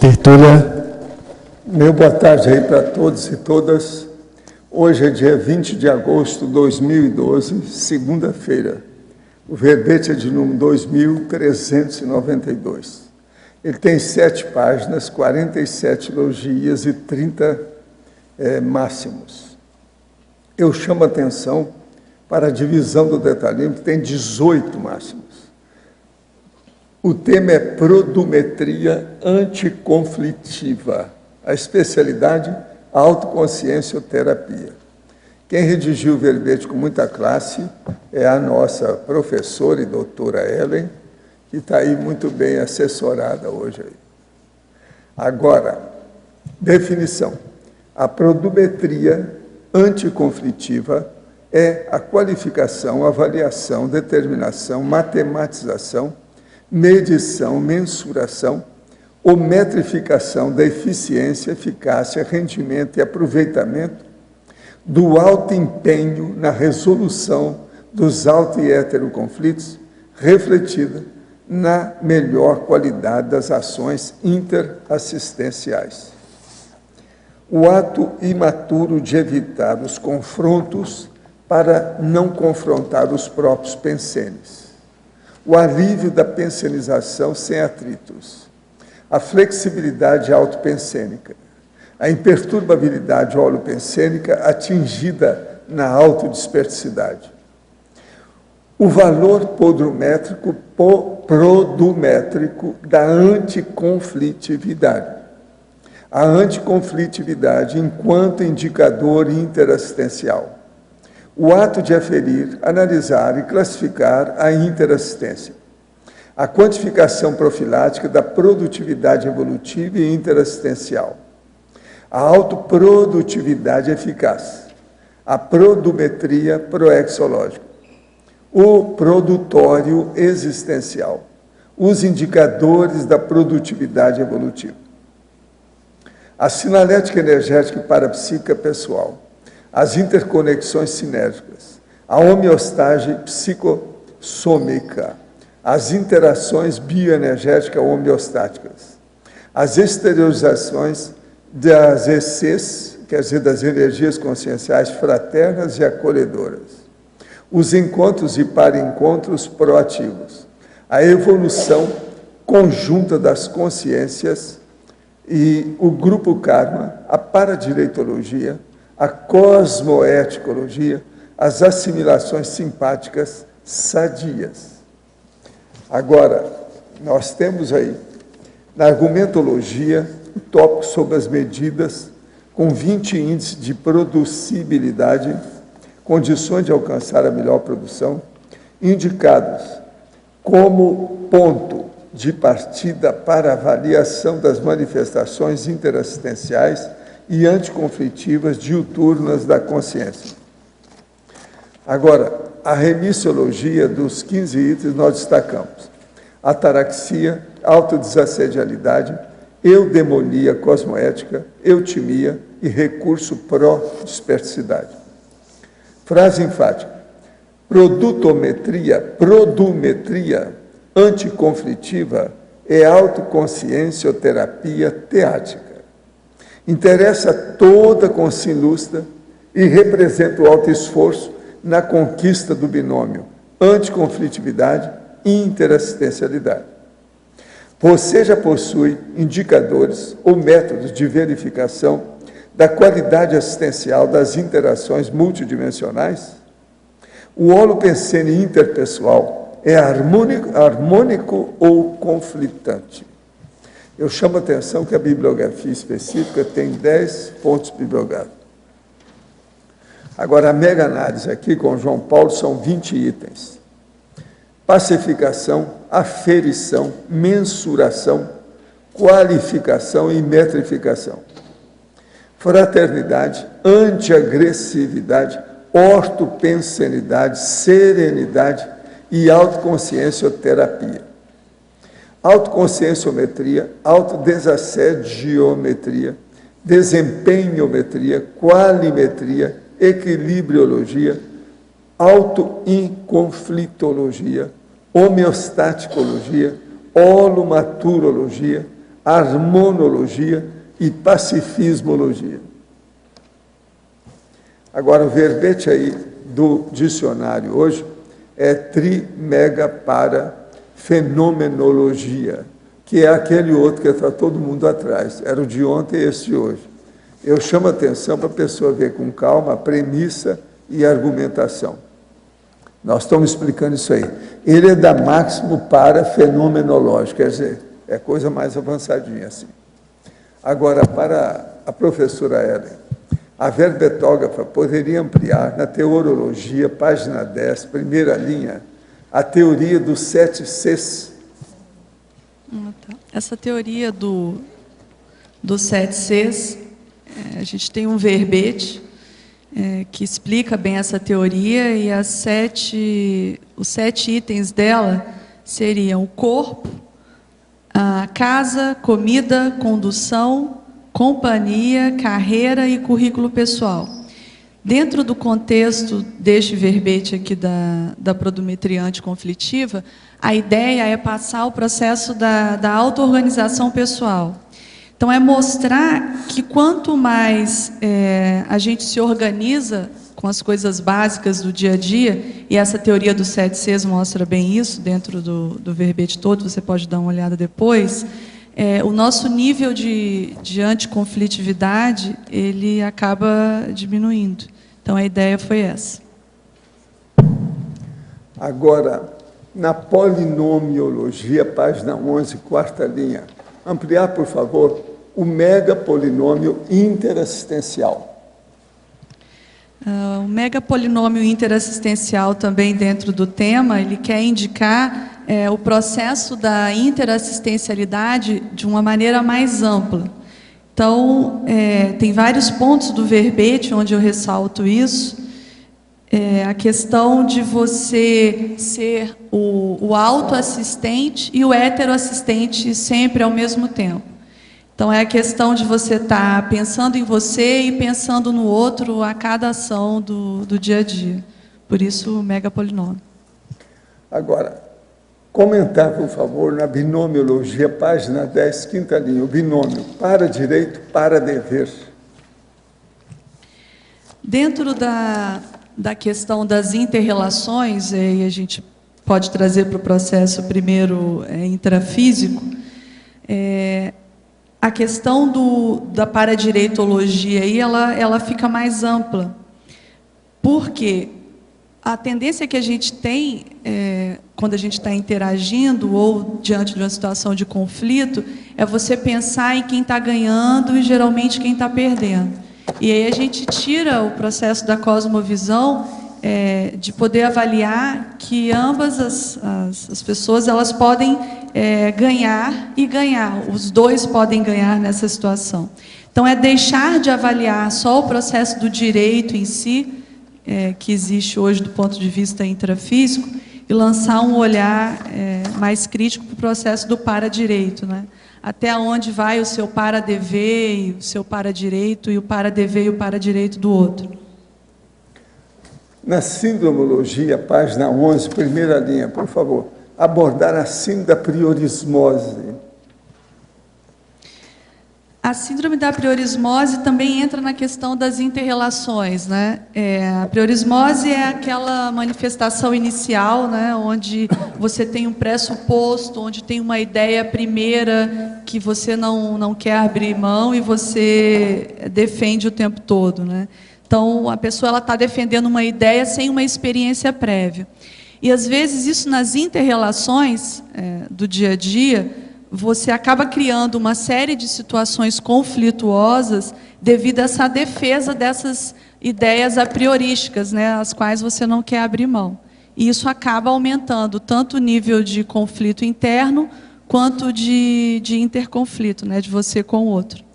Leitura. Meu boa tarde aí para todos e todas. Hoje é dia 20 de agosto de 2012, segunda-feira. O verbete é de número 2392. Ele tem 7 páginas, 47 elogias e 30 máximos. Eu chamo a atenção para a divisão do detalhismo, que tem 18 máximos. O tema é produmetria anticonflitiva. A especialidade, autoconsciencioterapia. Quem redigiu o verbete com muita classe é a nossa professora e doutora Ellen, que está aí muito bem assessorada hoje. Agora, definição. A produmetria anticonflitiva é a qualificação, avaliação, determinação, matematização, medição, mensuração ou metrificação da eficiência, eficácia, rendimento e aproveitamento do alto empenho na resolução dos auto e heteroconflitos, refletida na melhor qualidade das ações interassistenciais. O ato imaturo de evitar os confrontos para não confrontar os próprios pensenes. O alívio da pensenização sem atritos. A flexibilidade autopensênica. A imperturbabilidade holopensênica atingida na autodispersidade. O valor produmétrico da anticonflitividade. A anticonflitividade enquanto indicador interassistencial. O ato de aferir, analisar e classificar a interassistência. A quantificação profilática da produtividade evolutiva e interassistencial. A autoprodutividade eficaz. A produmetria proexológica. O produtório existencial. Os indicadores da produtividade evolutiva. A sinalética energética e parapsíquica pessoal. As interconexões sinérgicas, a homeostase psicossômica, as interações bioenergéticas homeostáticas, as exteriorizações das ECs, quer dizer, das energias conscienciais fraternas e acolhedoras, os encontros e para-encontros proativos, a evolução conjunta das consciências e o grupo karma, a paradireitologia, a cosmoeticologia, as assimilações simpáticas sadias. Agora, nós temos aí, na argumentologia, o tópico sobre as medidas com 20 índices de producibilidade, condições de alcançar a melhor produção, indicados como ponto de partida para avaliação das manifestações interassistenciais e anticonflitivas diuturnas da consciência. Agora, a remissiologia dos 15 itens nós destacamos. Ataraxia, autodesassedialidade, eudemonia cosmoética, eutimia e recurso pró-dispersidade. Frase enfática. Produmetria anticonflitiva é autoconsciencioterapia teática. Interessa toda consciência lúcida e representa o alto esforço na conquista do binômio anticonflitividade e interassistencialidade. Você já possui indicadores ou métodos de verificação da qualidade assistencial das interações multidimensionais? O holopensene interpessoal é harmônico ou conflitante? Eu chamo a atenção que a bibliografia específica tem 10 pontos bibliográficos. Agora, a mega análise aqui com João Paulo são 20 itens. Pacificação, aferição, mensuração, qualificação e metrificação. Fraternidade, antiagressividade, ortopensenidade, serenidade e autoconsciencioterapia. Autoconscienciometria, autodesassediometria, desempenhometria, qualimetria, equilibriologia, autoinconflitologia, homeostaticologia, holomaturologia, harmonologia e pacifismologia. Agora, o verbete aí do dicionário hoje é trimegapara-fenomenologia, que é aquele outro que está todo mundo atrás. Era o de ontem e esse de hoje. Eu chamo a atenção para a pessoa ver com calma a premissa e a argumentação. Nós estamos explicando isso aí. Ele é da máximo para fenomenológico, quer dizer, é coisa mais avançadinha assim. Agora, para a professora Ellen, a verbetógrafa poderia ampliar na teorologia, página 10, primeira linha, a teoria dos 7 Cs. Essa teoria dos 7 Cs, a gente tem um verbete que explica bem essa teoria, e os 7 itens dela seriam o corpo, a casa, comida, condução, companhia, carreira e currículo pessoal. Dentro do contexto deste verbete aqui da produmetria anticonflitiva, a ideia é passar o processo da auto-organização pessoal. Então, é mostrar que quanto mais a gente se organiza com as coisas básicas do dia a dia, e essa teoria dos 7 Cs mostra bem isso, dentro do verbete todo, você pode dar uma olhada depois, o nosso nível de anticonflitividade, ele acaba diminuindo. Então, a ideia foi essa. Agora, na polinomiologia, página 11, quarta linha, ampliar, por favor, o megapolinômio interassistencial. O megapolinômio interassistencial, também dentro do tema, ele quer indicar o processo da interassistencialidade de uma maneira mais ampla. Então, tem vários pontos do verbete onde eu ressalto isso. A questão de você ser o autoassistente e o heteroassistente sempre ao mesmo tempo. Então, é a questão de você estar pensando em você e pensando no outro a cada ação do dia a dia. Por isso, o megapolinômio. Agora, comentar, por favor, na binomiologia, página 10, quinta linha, o binômio para direito, para dever. Dentro da questão das inter-relações, e a gente pode trazer para o processo primeiro intrafísico, a questão da paradireitologia aí, ela fica mais ampla. Porque a tendência que a gente tem, quando a gente está interagindo ou diante de uma situação de conflito, é você pensar em quem está ganhando e geralmente quem está perdendo. E aí a gente tira o processo da cosmovisão de poder avaliar que ambas as pessoas elas podem ganhar e ganhar, os dois podem ganhar nessa situação. Então, é deixar de avaliar só o processo do direito em si, que existe hoje do ponto de vista intrafísico, e lançar um olhar mais crítico para o processo do para-direito, né? Até onde vai o seu para-dever, o seu para-direito, e o para-dever e o para-direito do outro. Na sindromologia, página 11, primeira linha, por favor, abordar a síndrome da priorismose. A síndrome da priorismose também entra na questão das inter-relações, né? A priorismose é aquela manifestação inicial, né, onde você tem um pressuposto, onde tem uma ideia primeira que você não quer abrir mão e você defende o tempo todo, né? Então, a pessoa está defendendo uma ideia sem uma experiência prévia. E, às vezes, isso nas inter-relações do dia a dia, você acaba criando uma série de situações conflituosas devido a essa defesa dessas ideias a priorísticas, né, as quais você não quer abrir mão. E isso acaba aumentando tanto o nível de conflito interno, quanto de interconflito, né, de você com o outro.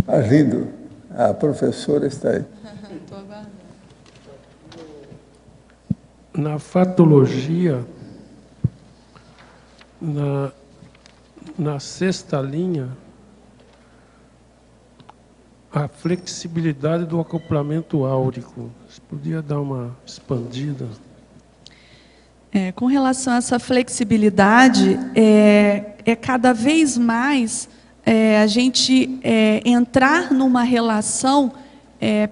Arlindo, a professora está aí. Estou aguardando. Na fatologia, na sexta linha, a flexibilidade do acoplamento áurico. Você podia dar uma expandida? Com relação a essa flexibilidade, é cada vez mais a gente entrar numa relação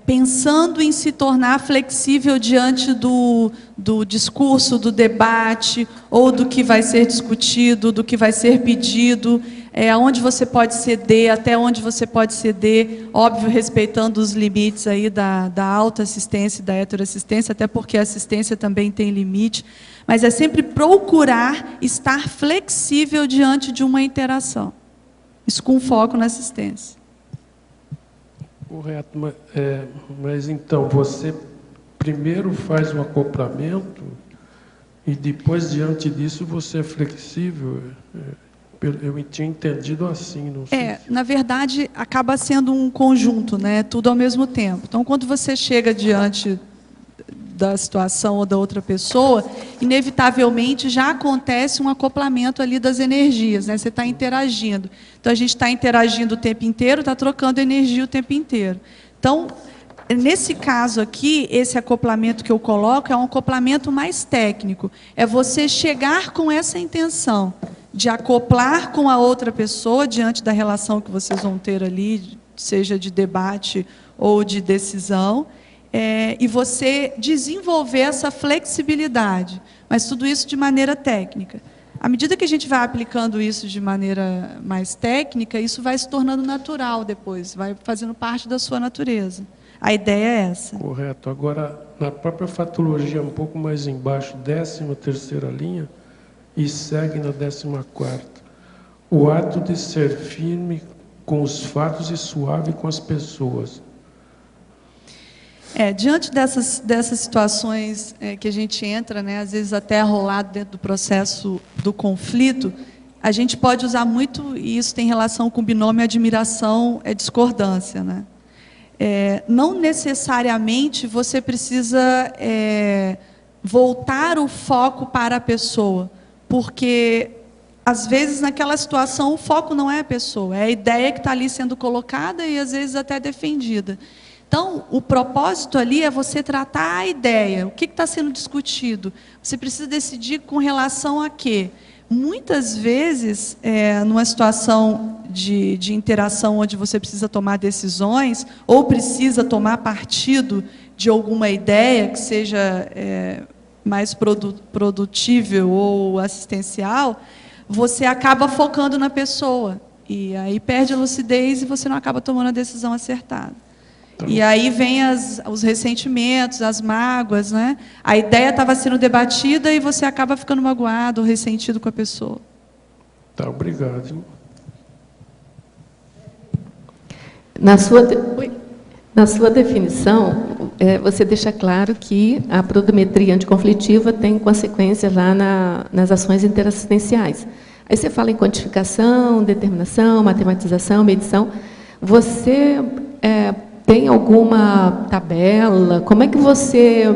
pensando em se tornar flexível diante do discurso, do debate, ou do que vai ser discutido, do que vai ser pedido, aonde você pode ceder, até onde você pode ceder, óbvio, respeitando os limites aí da autoassistência e da heteroassistência, até porque a assistência também tem limite, mas é sempre procurar estar flexível diante de uma interação. Isso com foco na assistência. Correto, mas então você primeiro faz o acoplamento e depois, diante disso, você é flexível? Eu tinha entendido assim. Não sei. Na verdade, acaba sendo um conjunto, né? Tudo ao mesmo tempo. Então, quando você chega diante da situação ou da outra pessoa, inevitavelmente já acontece um acoplamento ali das energias, né? Você está interagindo. Então, a gente está interagindo o tempo inteiro, está trocando energia o tempo inteiro. Então, nesse caso aqui, esse acoplamento que eu coloco é um acoplamento mais técnico. É você chegar com essa intenção de acoplar com a outra pessoa diante da relação que vocês vão ter ali, seja de debate ou de decisão, e você desenvolver essa flexibilidade, mas tudo isso de maneira técnica. À medida que a gente vai aplicando isso de maneira mais técnica, isso vai se tornando natural depois, vai fazendo parte da sua natureza. A ideia é essa. Correto. Agora, na própria fatologia, um pouco mais embaixo, 13ª linha, e segue na 14ª. O ato de ser firme com os fatos e suave com as pessoas. Diante dessas situações que a gente entra, né, às vezes até arrolado dentro do processo do conflito, a gente pode usar muito, e isso tem relação com o binômio admiração e discordância, né? Não necessariamente você precisa voltar o foco para a pessoa, porque, às vezes, naquela situação, o foco não é a pessoa, é a ideia que está ali sendo colocada e, às vezes, até defendida. Então, o propósito ali é você tratar a ideia, o que está sendo discutido. Você precisa decidir com relação a quê? Muitas vezes, numa situação de interação onde você precisa tomar decisões, ou precisa tomar partido de alguma ideia que seja mais produtível ou assistencial, você acaba focando na pessoa. E aí perde a lucidez e você não acaba tomando a decisão acertada. E aí vem os ressentimentos, as mágoas, né? A ideia estava sendo debatida e você acaba ficando magoado ou ressentido com a pessoa. Tá, obrigado. Hein? Na sua definição, você deixa claro que a prudometria anticonflitiva tem consequências lá nas ações interassistenciais. Aí você fala em quantificação, determinação, matematização, medição. Você tem alguma tabela? Como é que você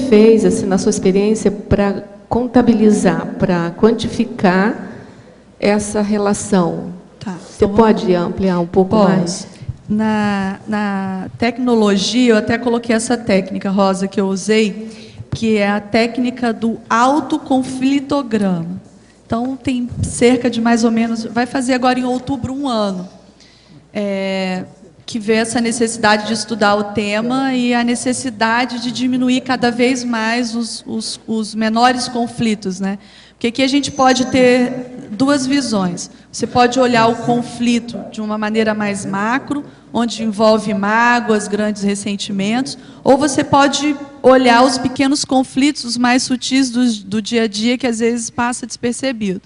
fez, assim, na sua experiência, para contabilizar, para quantificar essa relação? Tá, você pode ampliar um pouco mais? Na tecnologia, eu até coloquei essa técnica, Rosa, que eu usei, que é a técnica do autoconflitograma. Então, tem cerca de mais ou menos, vai fazer agora em outubro 1 ano, que vê essa necessidade de estudar o tema e a necessidade de diminuir cada vez mais os menores conflitos, né? Porque aqui a gente pode ter duas visões. Você pode olhar o conflito de uma maneira mais macro, onde envolve mágoas, grandes ressentimentos, ou você pode olhar os pequenos conflitos, os mais sutis do dia a dia, que às vezes passa despercebido.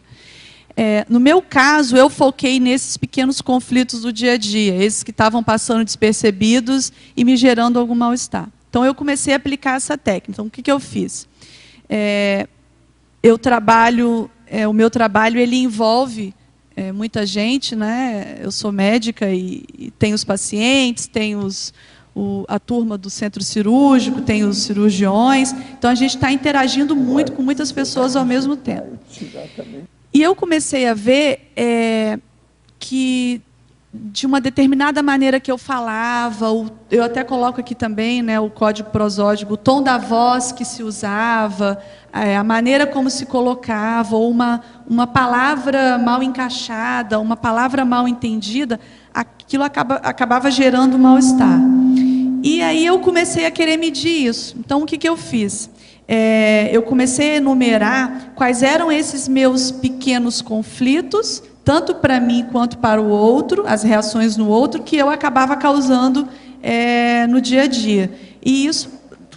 No meu caso, eu foquei nesses pequenos conflitos do dia a dia, esses que estavam passando despercebidos e me gerando algum mal-estar. Então, eu comecei a aplicar essa técnica. Então, o que eu fiz? O meu trabalho ele envolve muita gente, né? Eu sou médica e tenho os pacientes, tenho a turma do centro cirúrgico, tem os cirurgiões. Então, a gente está interagindo muito com muitas pessoas ao mesmo tempo. E eu comecei a ver que de uma determinada maneira que eu falava, eu até coloco aqui também, né, o código prosódico, o tom da voz que se usava, a maneira como se colocava, ou uma palavra mal encaixada, uma palavra mal entendida, aquilo acabava gerando mal-estar. E aí eu comecei a querer medir isso. Então, o que eu fiz? Eu comecei a enumerar quais eram esses meus pequenos conflitos, tanto para mim quanto para o outro, as reações no outro, que eu acabava causando no dia a dia. E isso,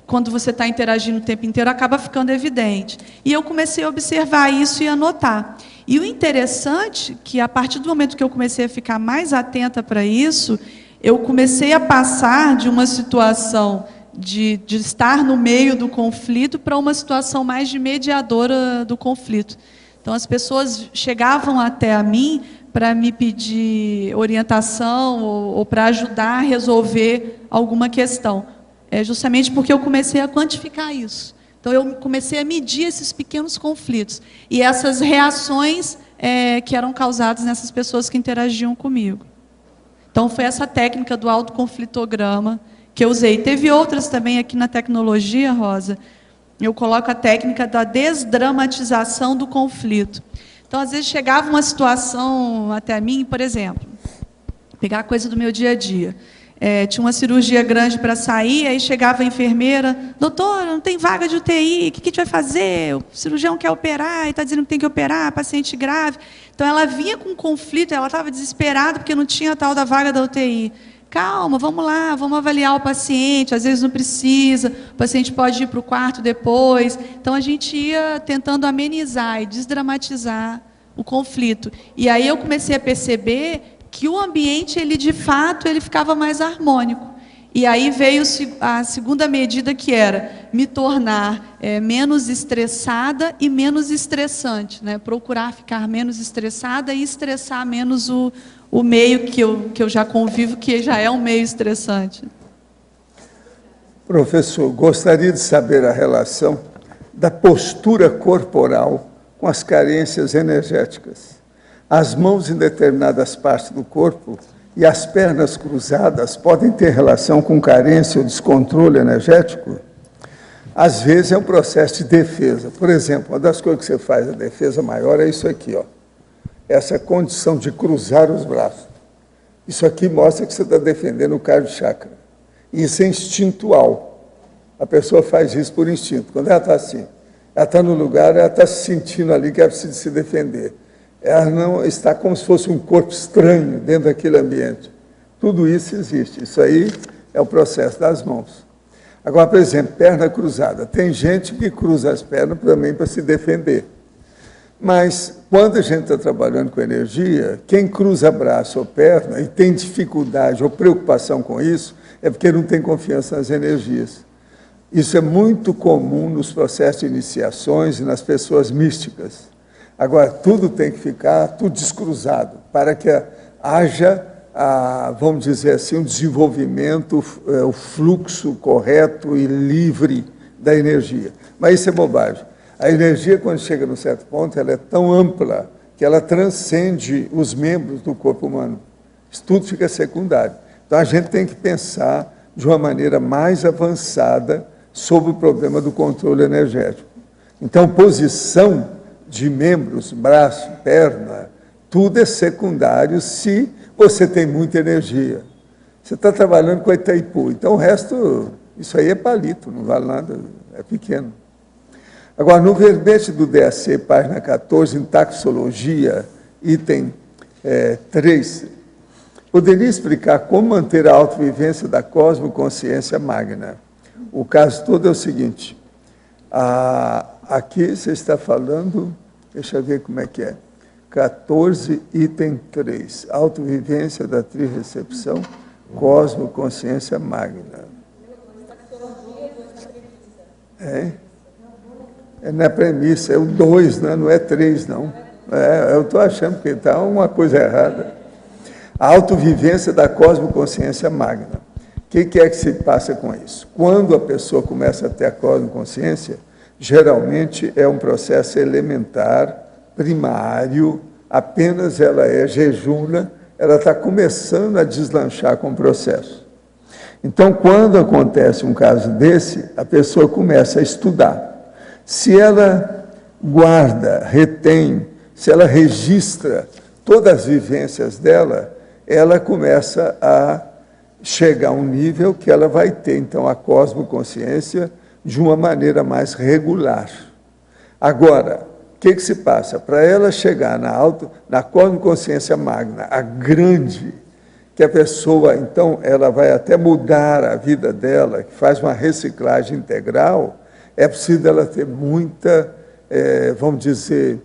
quando você está interagindo o tempo inteiro, acaba ficando evidente. E eu comecei a observar isso e anotar. E o interessante é que, a partir do momento que eu comecei a ficar mais atenta para isso, eu comecei a passar de uma situação de estar no meio do conflito para uma situação mais de mediadora do conflito. Então, as pessoas chegavam até a mim para me pedir orientação ou para ajudar a resolver alguma questão. Justamente porque eu comecei a quantificar isso. Então, eu comecei a medir esses pequenos conflitos. E essas reações que eram causadas nessas pessoas que interagiam comigo. Então, foi essa técnica do autoconflitograma que eu usei. Teve outras também aqui na tecnologia, Rosa. Eu coloco a técnica da desdramatização do conflito. Então, às vezes, chegava uma situação até mim, por exemplo, pegar a coisa do meu dia a dia. Tinha uma cirurgia grande para sair, aí chegava a enfermeira, doutora, não tem vaga de UTI, o que a gente vai fazer? O cirurgião quer operar, e está dizendo que tem que operar, paciente grave. Então, ela vinha com um conflito, ela estava desesperada porque não tinha a tal da vaga da UTI. Calma, vamos lá, vamos avaliar o paciente, às vezes não precisa, o paciente pode ir para o quarto depois. Então, a gente ia tentando amenizar e desdramatizar o conflito. E aí eu comecei a perceber que o ambiente, de fato, ele ficava mais harmônico. E aí veio a segunda medida, que era me tornar menos estressada e menos estressante, né? Procurar ficar menos estressada e estressar menos o meio que eu já convivo, que já é um meio estressante. Professor, gostaria de saber a relação da postura corporal com as carências energéticas. As mãos em determinadas partes do corpo e as pernas cruzadas podem ter relação com carência ou descontrole energético? Às vezes é um processo de defesa. Por exemplo, uma das coisas que você faz, a defesa maior, é isso aqui, ó. Essa condição de cruzar os braços. Isso aqui mostra que você está defendendo o cardio chakra. Isso é instintual. A pessoa faz isso por instinto. Quando ela está assim, ela está no lugar, ela está se sentindo ali que ela precisa se defender. Ela não está como se fosse um corpo estranho dentro daquele ambiente. Tudo isso existe. Isso aí é o processo das mãos. Agora, por exemplo, perna cruzada. Tem gente que cruza as pernas também para se defender. Mas, quando a gente está trabalhando com energia, quem cruza braço ou perna e tem dificuldade ou preocupação com isso, é porque não tem confiança nas energias. Isso é muito comum nos processos de iniciações e nas pessoas místicas. Agora, tudo tem que ficar tudo descruzado, para que haja, vamos dizer assim, um desenvolvimento, o fluxo correto e livre da energia. Mas isso é bobagem. A energia, quando chega num certo ponto, ela é tão ampla que ela transcende os membros do corpo humano. Isso tudo fica secundário. Então, a gente tem que pensar de uma maneira mais avançada sobre o problema do controle energético. Então, posição de membros, braço, perna, tudo é secundário se você tem muita energia. Você está trabalhando com a Itaipu, então o resto, isso aí é palito, não vale nada, é pequeno. Agora, no verbete do DAC, página 14, em taxologia, item 3, poderia explicar como manter a autovivência da cosmoconsciência magna? O caso todo é o seguinte, aqui você está falando, deixa eu ver como é que é, 14, item 3, autovivência da trirrecepção, cosmoconsciência magna. É na premissa, é o 2, né? Não é 3, não. Eu estou achando que está uma coisa errada. A autovivência da cosmoconsciência magna. O que é que se passa com isso? Quando a pessoa começa a ter a cosmoconsciência, geralmente é um processo elementar, primário, apenas ela é jejuna ela está começando a deslanchar com o processo. Então, quando acontece um caso desse, a pessoa começa a estudar. Se ela guarda, retém, se ela registra todas as vivências dela, ela começa a chegar a um nível que ela vai ter, então, a cosmoconsciência de uma maneira mais regular. Agora, o que se passa? Para ela chegar na cosmoconsciência magna, a grande, que a pessoa, então, ela vai até mudar a vida dela, que faz uma reciclagem integral, é preciso ela ter muita, vamos dizer,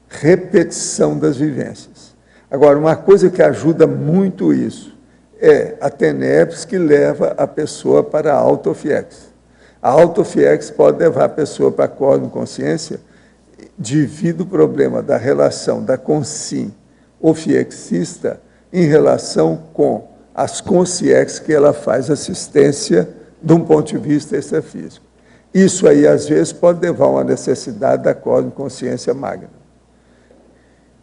repetição das vivências. Agora, uma coisa que ajuda muito isso é a TENEPS, que leva a pessoa para a autofiex. A autofiex pode levar a pessoa para a cosmoconsciência devido ao problema da relação da consim ofiexista em relação com as consciex que ela faz assistência de um ponto de vista extrafísico. Isso aí, às vezes, pode levar a uma necessidade da cosmoconsciência magna.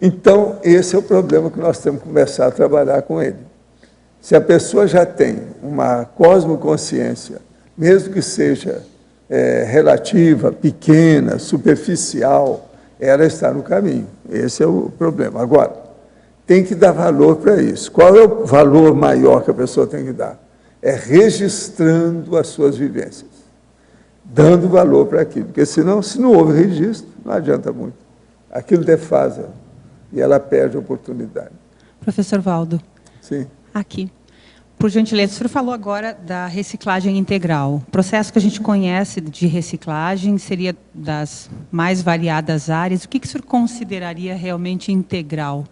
Então, esse é o problema que nós temos que começar a trabalhar com ele. Se a pessoa já tem uma cosmoconsciência, mesmo que seja relativa, pequena, superficial, ela está no caminho. Esse é o problema. Agora, tem que dar valor para isso. Qual é o valor maior que a pessoa tem que dar? É registrando as suas vivências, dando valor para aquilo, porque senão, se não houve registro, não adianta muito. Aquilo defasa e ela perde a oportunidade. Professor Valdo. Sim. Aqui. Por gentileza, o senhor falou agora da reciclagem integral. O processo que a gente conhece de reciclagem seria das mais variadas áreas. O que o senhor consideraria realmente integral?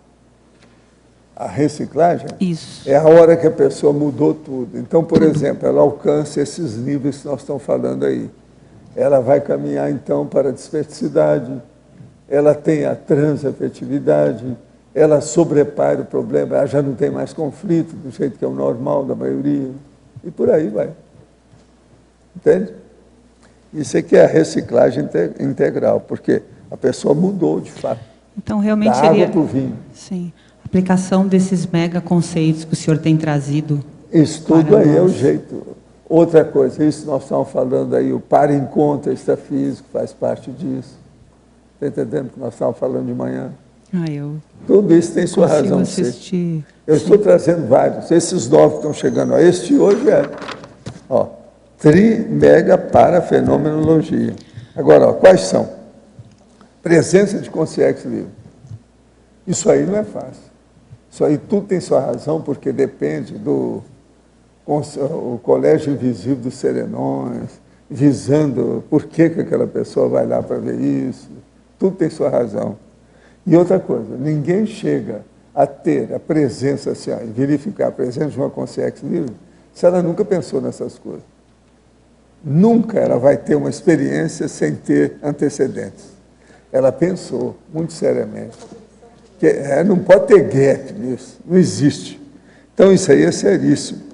A reciclagem? Isso. É a hora que a pessoa mudou tudo. Então, por exemplo, ela alcança esses níveis que nós estamos falando aí. Ela vai caminhar, então, para a desperticidade, ela tem a transafetividade, ela sobrepara o problema, ela já não tem mais conflito, do jeito que é o normal da maioria, e por aí vai. Entende? Isso aqui é a reciclagem integral, porque a pessoa mudou, de fato. Então, realmente da seria... água para o vinho. Sim. Aplicação desses mega conceitos que o senhor tem trazido. Isso tudo aí é o jeito. Outra coisa, isso nós estamos falando aí, o para-encontro extrafísico faz parte disso. Está entendendo o que nós estamos falando de manhã? Tudo isso tem sua razão. Assistir. Eu estou trazendo vários. Esses novos que estão chegando. Este hoje é tri-mega parafenomenologia. Agora, quais são? Presença de consciência livre. Isso aí não é fácil. Isso aí tudo tem sua razão, porque depende do o colégio invisível dos serenões, visando por que aquela pessoa vai lá para ver isso. Tudo tem sua razão. E outra coisa, ninguém chega a ter a presença, assim, e verificar a presença de uma consciência livre, se ela nunca pensou nessas coisas. Nunca ela vai ter uma experiência sem ter antecedentes. Ela pensou, muito seriamente. Que não pode ter gap nisso, não existe. Então, isso aí é seríssimo.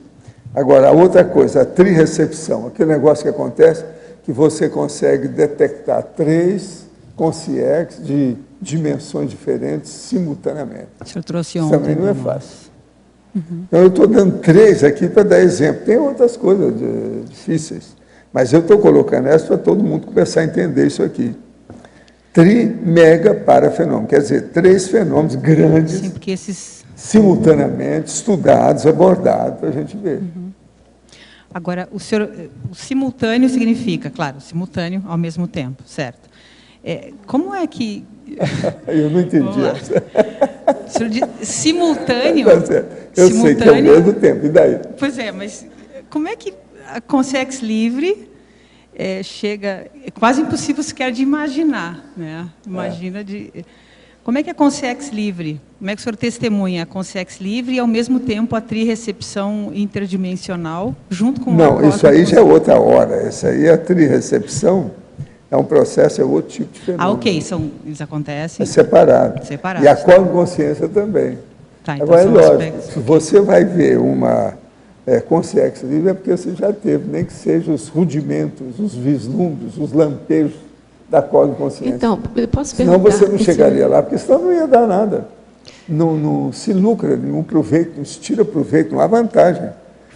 Agora, a outra coisa, a trirrecepção, aquele negócio que acontece, que você consegue detectar 3 consciências de dimensões diferentes simultaneamente. O senhor trouxe isso ontem. Também não é fácil. Então, eu estou dando 3 aqui para dar exemplo. Tem outras coisas difíceis, mas eu estou colocando essa para todo mundo começar a entender isso aqui. Tri-mega parafenômeno, quer dizer, 3 fenômenos grandes, sim, porque esses... simultaneamente, estudados, abordados, para a gente ver. Agora, o simultâneo significa, claro, simultâneo ao mesmo tempo, certo? Como é que... Eu não entendi essa. O senhor diz simultâneo? Eu sei que é ao mesmo tempo, e daí? Pois é, mas como é que a consciência livre chega... É quase impossível sequer de imaginar, né? Imagina Como é que a consciência livre, como é que o senhor testemunha a consciência livre e, ao mesmo tempo, a trirrecepção interdimensional, junto com... Não, isso aí já é outra hora. Isso aí, a trirrecepção, é um processo, é outro tipo de fenômeno. Ok, eles acontecem... É separado. E a consciência também. Tá, então agora, é lógico, se você vai ver uma consciência livre, é porque você já teve, nem que sejam os rudimentos, os vislumbres, os lampejos da cosmoconsciência. Então, eu posso perguntar... Senão você não chegaria lá, porque senão não ia dar nada. não se lucra nenhum proveito, não se tira proveito, não há vantagem.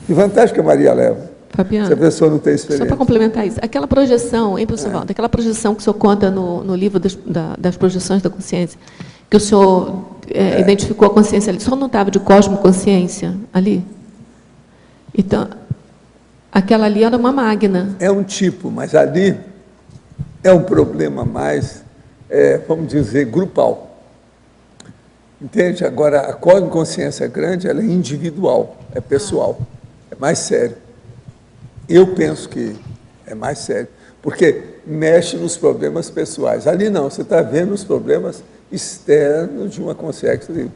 Que vantagem que a Maria leva? Fabiano, Se a pessoa não tem só experiência. para complementar isso, aquela projeção, hein, professor Valdo, aquela projeção que o senhor conta no livro das projeções da consciência, que o senhor identificou a consciência ali, o senhor não estava de cosmoconsciência ali? Então, aquela ali era uma máquina. É um tipo, mas ali é um problema mais, vamos dizer, grupal. Entende? Agora, a cosmoconsciência grande, ela é individual, é pessoal, é mais sério. Eu penso que é mais sério, porque mexe nos problemas pessoais. Ali não, você está vendo os problemas externos de uma consciência livre.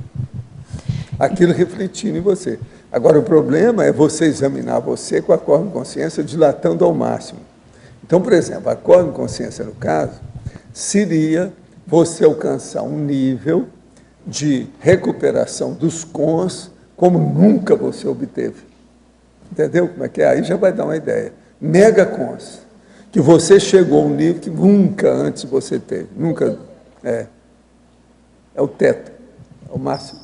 Aquilo refletindo em você. Agora, o problema é você examinar você com a cosmoconsciência dilatando ao máximo. Então, por exemplo, a cosmoconsciência, no caso, seria você alcançar um nível de recuperação dos cons como nunca você obteve. Entendeu como é que é? Aí já vai dar uma ideia. Mega cons, que você chegou a um nível que nunca antes você teve. Nunca. É o teto, é o máximo.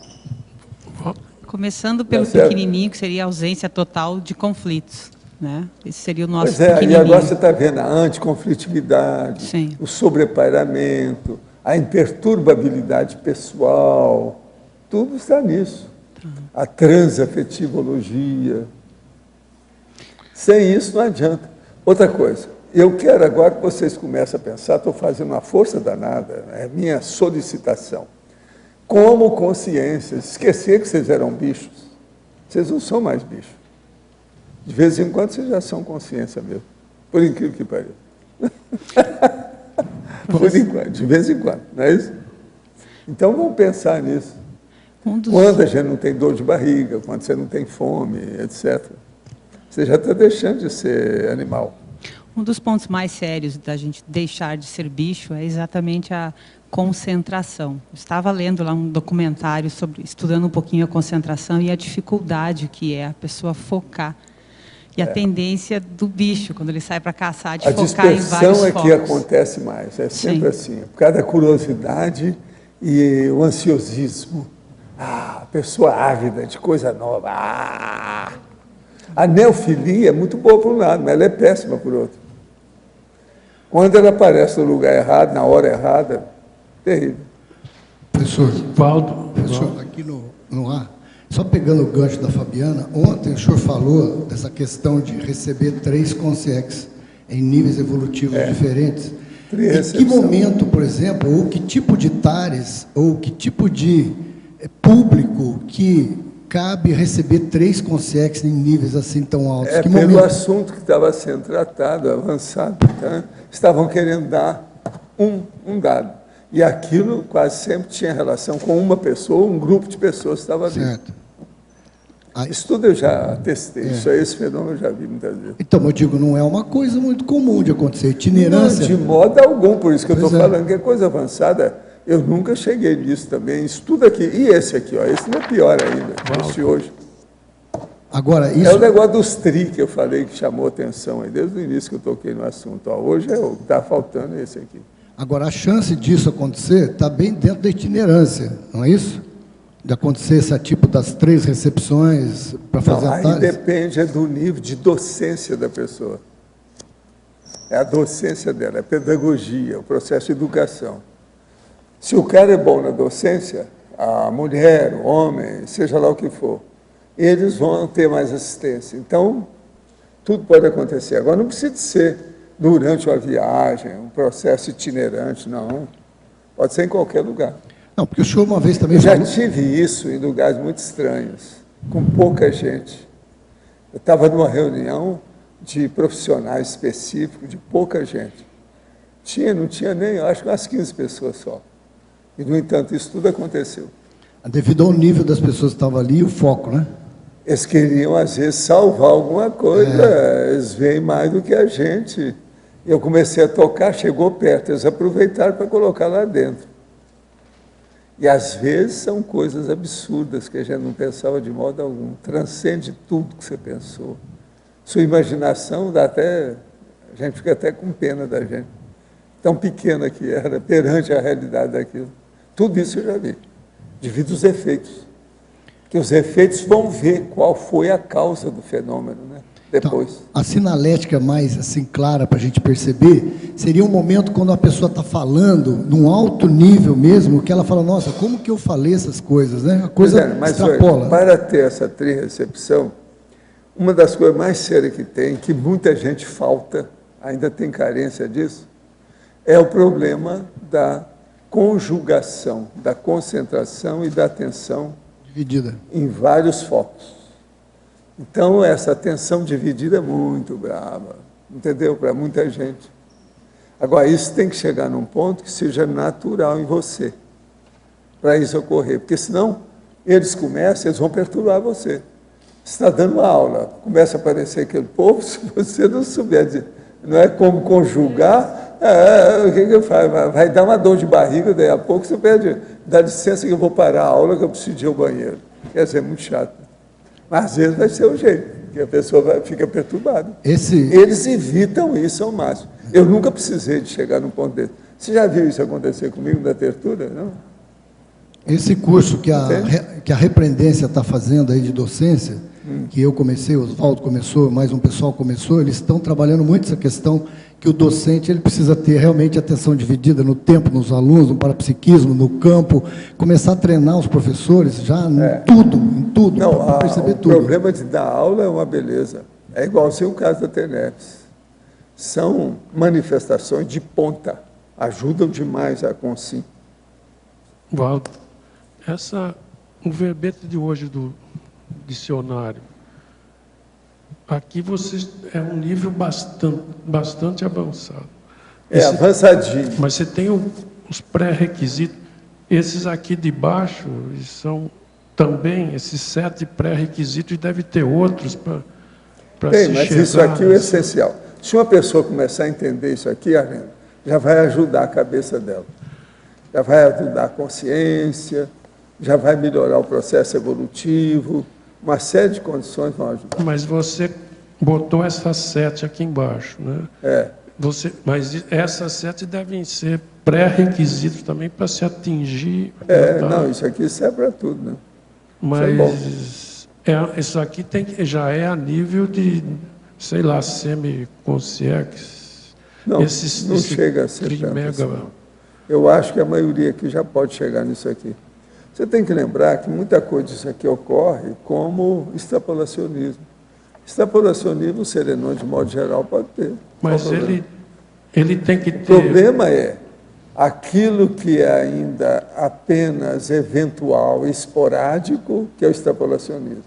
Começando pelo pequenininho, que seria a ausência total de conflitos, né? Esse seria o nosso pequenininho. E agora você está vendo a anticonflitividade, Sim. O sobrepairamento, a imperturbabilidade pessoal, tudo está nisso. A transafetivologia. Sem isso não adianta. Outra coisa, eu quero agora que vocês comecem a pensar, estou fazendo uma força danada, é minha solicitação. Como consciência, esquecer que vocês eram bichos. Vocês não são mais bichos. De vez em quando vocês já são consciência mesmo. Por incrível que pareça. Por enquanto, de vez em quando, não é isso? Então vamos pensar nisso. Quando a gente não tem dor de barriga, quando você não tem fome, etc. Você já está deixando de ser animal. Um dos pontos mais sérios da gente deixar de ser bicho é exatamente a concentração. Eu estava lendo lá um documentário estudando um pouquinho a concentração e a dificuldade que é a pessoa focar. E a tendência do bicho, quando ele sai para caçar, de focar em vários focos. A dispersão é que acontece mais, é sempre assim. Por causa da curiosidade e o ansiosismo. A pessoa ávida de coisa nova. A neofilia é muito boa por um lado, mas ela é péssima por outro. Quando ela aparece no lugar errado, na hora errada, terrível. Professor, Valdo, aqui no ar, só pegando o gancho da Fabiana, ontem o senhor falou dessa questão de receber 3 consciências em níveis evolutivos diferentes. Em que momento, por exemplo, ou que tipo de tares, ou que tipo de público que cabe receber 3 consciências em níveis assim tão altos? É pelo assunto que estava sendo tratado, avançado. Tá? Estavam querendo dar um dado. E aquilo quase sempre tinha relação com uma pessoa, um grupo de pessoas que estava ali. Certo. Isso tudo eu já testei, esse fenômeno eu já vi muitas vezes. Então, eu digo, não é uma coisa muito comum de acontecer, itinerância. Não, de modo algum, por isso que eu estou falando que é coisa avançada. Eu nunca cheguei nisso também. Isso tudo aqui. E esse aqui, ó, esse não é pior ainda, esse hoje. Agora, isso... É o negócio dos tri que eu falei que chamou atenção aí, desde o início que eu toquei no assunto. Ó, hoje está faltando esse aqui. Agora, a chance disso acontecer está bem dentro da itinerância, não é isso? De acontecer esse tipo das 3 recepções para fazer a aí depende do nível de docência da pessoa. É a docência dela, é a pedagogia, o processo de educação. Se o cara é bom na docência, a mulher, o homem, seja lá o que for, eles vão ter mais assistência. Então, tudo pode acontecer. Agora, não precisa ser durante uma viagem, um processo itinerante, não. Pode ser em qualquer lugar. Não, porque o senhor uma vez também Eu já tive isso em lugares muito estranhos, com pouca gente. Eu estava numa reunião de profissionais específicos, de pouca gente. Não tinha nem, acho que umas 15 pessoas só. E, no entanto, isso tudo aconteceu. Devido ao nível das pessoas que estavam ali, o foco, né? Eles queriam, às vezes, salvar alguma coisa, eles veem mais do que a gente. Eu comecei a tocar, chegou perto, eles aproveitaram para colocar lá dentro. E, às vezes, são coisas absurdas que a gente não pensava de modo algum. Transcende tudo que você pensou. Sua imaginação dá até... A gente fica até com pena da gente. Tão pequena que era perante a realidade daquilo. Tudo isso eu já vi. Divide os efeitos. Porque os efeitos vão ver qual foi a causa do fenômeno, né? Depois. Então, a sinalética mais assim clara para a gente perceber seria um momento quando a pessoa está falando num alto nível mesmo, que ela fala, nossa, como que eu falei essas coisas, né? A coisa mas extrapola. Para ter essa trirecepção, uma das coisas mais sérias que tem, que muita gente falta, ainda tem carência disso, é o problema da conjugação, da concentração e da atenção Dividida. em vários focos. Então, essa atenção dividida é muito brava, entendeu? Para muita gente. Agora, isso tem que chegar num ponto que seja natural em você, para isso ocorrer, porque senão eles vão perturbar você. Você está dando uma aula, começa a aparecer aquele povo, se você não souber dizer, não é como conjugar, o que eu faço? Vai dar uma dor de barriga, daí a pouco você pede, dá licença que eu vou parar a aula, que eu preciso ir ao banheiro. Quer dizer, é muito chato. Mas às vezes vai ser o jeito, que a pessoa fica perturbada. Eles evitam isso ao máximo. Eu nunca precisei de chegar num ponto desse. Você já viu isso acontecer comigo na tertúlia? Não? Esse curso que a Repreendência está fazendo aí de docência, que eu comecei, o Oswaldo começou, mais um pessoal começou, eles estão trabalhando muito essa questão que o docente ele precisa ter realmente atenção dividida no tempo, nos alunos, no parapsiquismo, no campo, começar a treinar os professores já em tudo, para perceber tudo. O problema de dar aula é uma beleza. É igualzinho o caso da TENEPS. São manifestações de ponta, ajudam demais a consciência. Waldo, o verbete de hoje do dicionário, aqui é um nível bastante avançado. Avançadinho. Mas você tem os pré-requisitos. Esses aqui de baixo são também, esses 7 pré-requisitos, e deve ter outros para se mas chegar. Isso aqui é o essencial. Se uma pessoa começar a entender isso aqui, Arlindo, já vai ajudar a cabeça dela. Já vai ajudar a consciência, já vai melhorar o processo evolutivo, uma série de condições vão ajudar. Mas você botou essas 7 aqui embaixo, né? Mas essas 7 devem ser pré-requisitos também para se atingir. Não, isso aqui serve para tudo, né? Mas isso aqui já é a nível de, sei lá, semi-consciex. Não chega a ser tanto. Eu acho que a maioria aqui já pode chegar nisso aqui. Você tem que lembrar que muita coisa disso aqui ocorre como extrapolacionismo. Extrapolacionismo, o serenão, de modo geral, pode ter. Mas ele tem que ter... O problema é aquilo que é ainda apenas eventual, esporádico, que é o extrapolacionismo.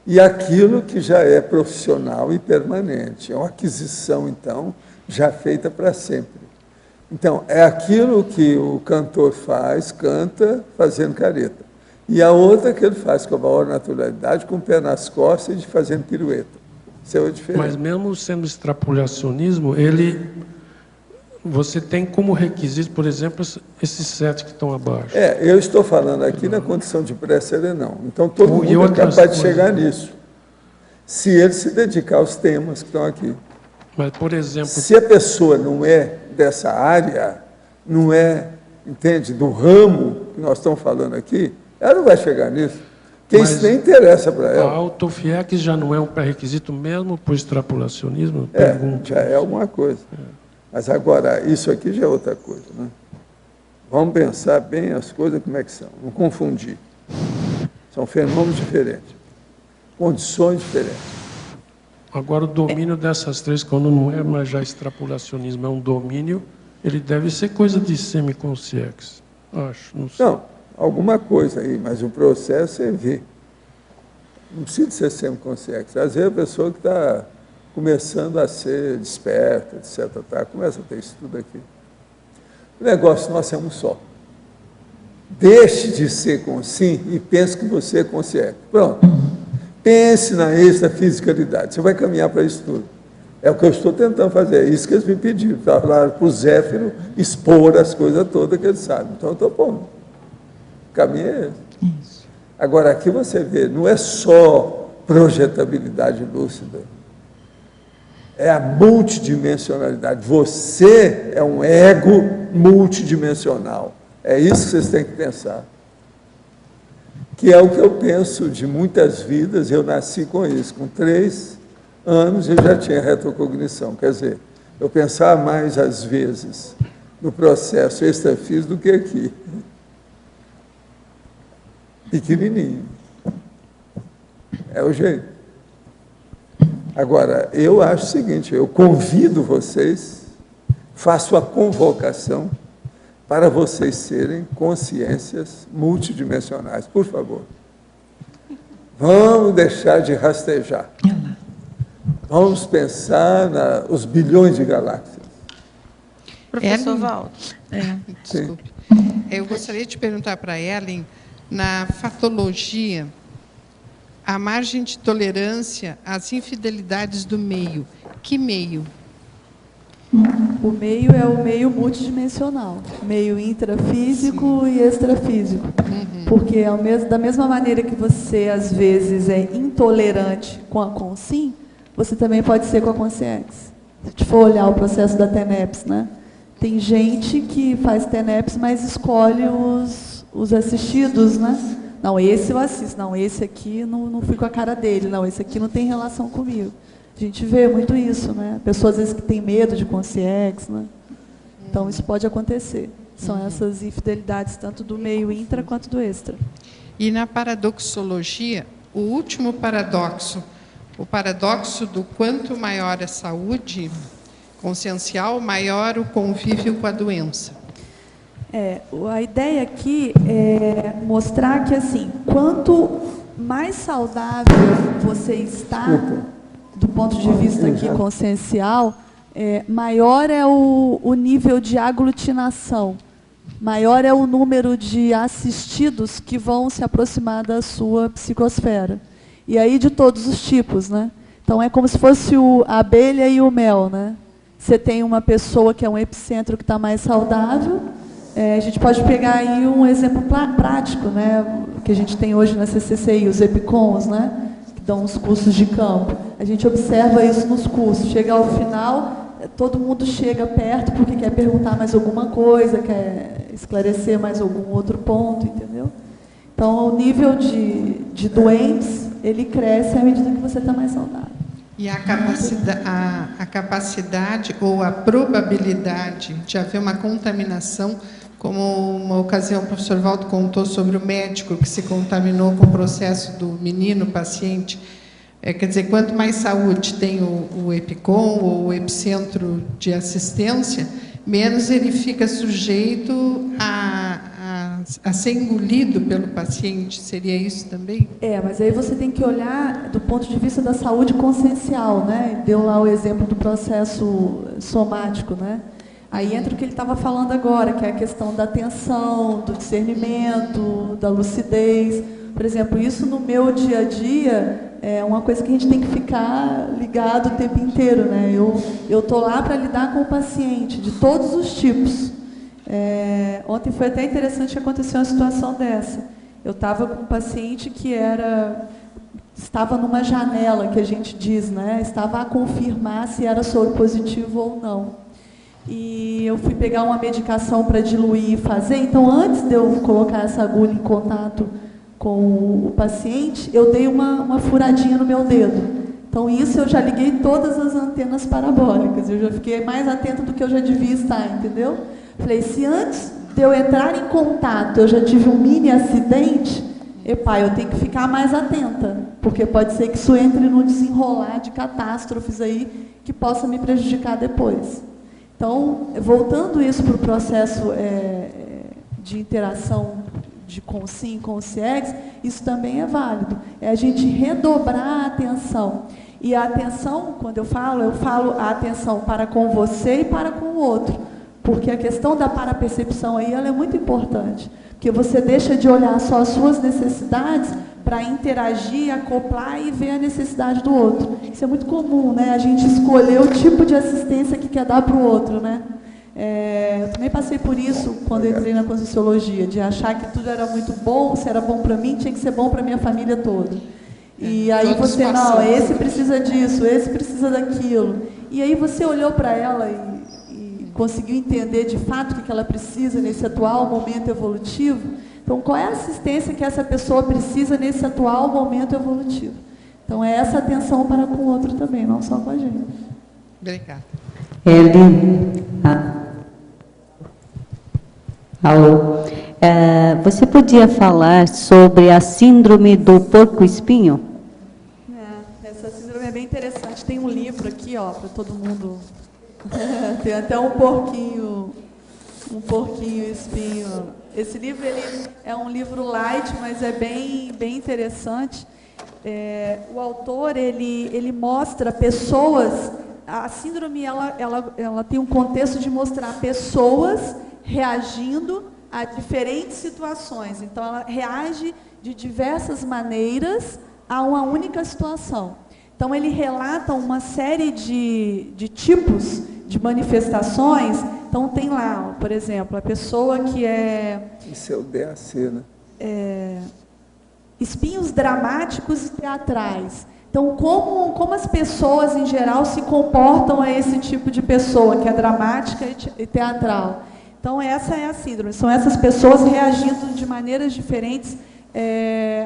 E aquilo que já é profissional e permanente. É uma aquisição, então, já feita para sempre. Então, é aquilo que o cantor canta fazendo careta. E a outra que ele faz com a maior naturalidade, com o pé nas costas e fazendo pirueta. Isso é a diferença. Mas mesmo sendo extrapolacionismo, você tem como requisito, por exemplo, esses 7 que estão abaixo. Eu estou falando aqui na condição de pré-serenão. Então, todo mundo é capaz de chegar nisso. Se ele se dedicar aos temas que estão aqui. Mas, por exemplo... Se a pessoa não é dessa área, não é, entende, do ramo que nós estamos falando aqui, ela não vai chegar nisso, porque isso nem interessa para ela. A autofiex já não é um pré-requisito mesmo para o extrapolacionismo? Já é alguma coisa. Mas agora, isso aqui já é outra coisa, né? Vamos pensar bem as coisas como é que são, não confundir. São fenômenos diferentes, condições diferentes. Agora, o domínio dessas 3, quando não é mais já extrapolacionismo, é um domínio, ele deve ser coisa de semiconsciex, acho. Não sei. Não, alguma coisa aí, mas o processo é ver. Não precisa ser semiconsciex. Às vezes a pessoa que está começando a ser desperta, etc., começa a ter isso tudo aqui. O negócio nosso é um só. Deixe de ser consciente e pense que você é consciente. Pronto. Pense na extrafisicalidade. Você vai caminhar para isso tudo. É o que eu estou tentando fazer. É isso que eles me pediram. Falaram para o Zéfiro expor as coisas todas que ele sabe. Então, eu estou pondo. O caminho é esse. Agora, aqui você vê, não é só projetabilidade lúcida. É a multidimensionalidade. Você é um ego multidimensional. É isso que vocês têm que pensar. que é o que eu penso de muitas vidas. Eu nasci com isso, com 3 anos eu já tinha retrocognição, quer dizer, eu pensava mais às vezes no processo extrafísico do que aqui. Pequenininho. É o jeito. Agora, eu acho o seguinte, eu convido vocês, faço a convocação para vocês serem consciências multidimensionais, por favor. Vamos deixar de rastejar. Vamos pensar nos bilhões de galáxias. Professor Valdo. Desculpe. Eu gostaria de perguntar para a Ellen, na fatologia, a margem de tolerância às infidelidades do meio. Que meio? O meio é o meio multidimensional, meio intrafísico e extrafísico. Porque da mesma maneira que você, às vezes, é intolerante com a Consim, você também pode ser com a Consciex. Se a gente for olhar o processo da TENEPS, né? Tem gente que faz TENEPS, mas escolhe os assistidos, né? Não, esse eu assisto. Não, esse aqui não fui com a cara dele. Não, esse aqui não tem relação comigo. A gente vê muito isso, né? Pessoas, às vezes, que têm medo de Consciex, né? Então, isso pode acontecer. São essas infidelidades, tanto do meio intra quanto do extra. E na paradoxologia, o último paradoxo, o paradoxo do quanto maior a saúde consciencial, maior o convívio com a doença. A ideia aqui é mostrar que, assim, quanto mais saudável você está, do ponto de vista aqui consciencial, maior é o nível de aglutinação, maior é o número de assistidos que vão se aproximar da sua psicosfera. E aí de todos os tipos, né? Então é como se fosse a abelha e o mel, né? Você tem uma pessoa que é um epicentro que está mais saudável. A gente pode pegar aí um exemplo prático, né? Que a gente tem hoje na CCCI, os EPICONs, né? Que dão os cursos de campo. A gente observa isso nos cursos. Chega ao final, todo mundo chega perto porque quer perguntar mais alguma coisa, quer esclarecer mais algum outro ponto, entendeu? Então, o nível de doentes, ele cresce à medida que você está mais saudável. E a capacidade ou a probabilidade de haver uma contaminação, como uma ocasião o professor Valdo contou sobre o médico que se contaminou com o processo do menino paciente. Quer dizer, quanto mais saúde tem o EPICON ou o epicentro de assistência, menos ele fica sujeito a ser engolido pelo paciente. Seria isso também? Mas aí você tem que olhar do ponto de vista da saúde consciencial, né? Deu lá o exemplo do processo somático, né? Aí entra o que ele estava falando agora, que é a questão da atenção, do discernimento, da lucidez. Por exemplo, isso no meu dia a dia é uma coisa que a gente tem que ficar ligado o tempo inteiro, né? Eu estou lá para lidar com o paciente, de todos os tipos. Ontem foi até interessante que aconteceu uma situação dessa. Eu estava com um paciente que estava numa janela, que a gente diz, né? Estava a confirmar se era soro positivo ou não. E eu fui pegar uma medicação para diluir e fazer. Então, antes de eu colocar essa agulha em contato com o paciente, eu dei uma furadinha no meu dedo. Então, isso eu já liguei todas as antenas parabólicas. Eu já fiquei mais atenta do que eu já devia estar, entendeu? Falei, se antes de eu entrar em contato eu já tive um mini acidente, eu tenho que ficar mais atenta, porque pode ser que isso entre no desenrolar de catástrofes aí que possa me prejudicar depois. Então, voltando isso para o processo de interação de Consim e Consciex, isso também é válido. É a gente redobrar a atenção. E a atenção, quando eu falo a atenção para com você e para com o outro. Porque a questão da parapercepção aí, ela é muito importante. Porque você deixa de olhar só as suas necessidades para interagir, acoplar e ver a necessidade do outro. Isso é muito comum, né? A gente escolher o tipo de assistência que quer dar para o outro, né? Eu também passei por isso quando entrei na Conscienciologia, de achar que tudo era muito bom, se era bom para mim, tinha que ser bom para a minha família toda. E aí você, não, esse precisa disso, esse precisa daquilo. E aí você olhou para ela e conseguiu entender de fato o que ela precisa nesse atual momento evolutivo. Então, qual é a assistência que essa pessoa precisa nesse atual momento evolutivo? Então, é essa atenção para com o outro também, não só com a gente. Obrigada. Alô. Você podia falar sobre a síndrome do porco-espinho? Essa síndrome é bem interessante. Tem um livro aqui, ó, para todo mundo. Tem até um porquinho espinho. Esse livro ele é um livro light, mas é bem interessante. O autor ele mostra pessoas. A síndrome ela tem um contexto de mostrar pessoas reagindo a diferentes situações. Então, ela reage de diversas maneiras a uma única situação. Então, ele relata uma série de tipos de manifestações. Então, tem lá, por exemplo, a pessoa que é... Isso é o DAC, né? Espinhos dramáticos e teatrais. Então, como as pessoas, em geral, se comportam a esse tipo de pessoa, que é dramática e teatral. Então, essa é a síndrome. São essas pessoas reagindo de maneiras diferentes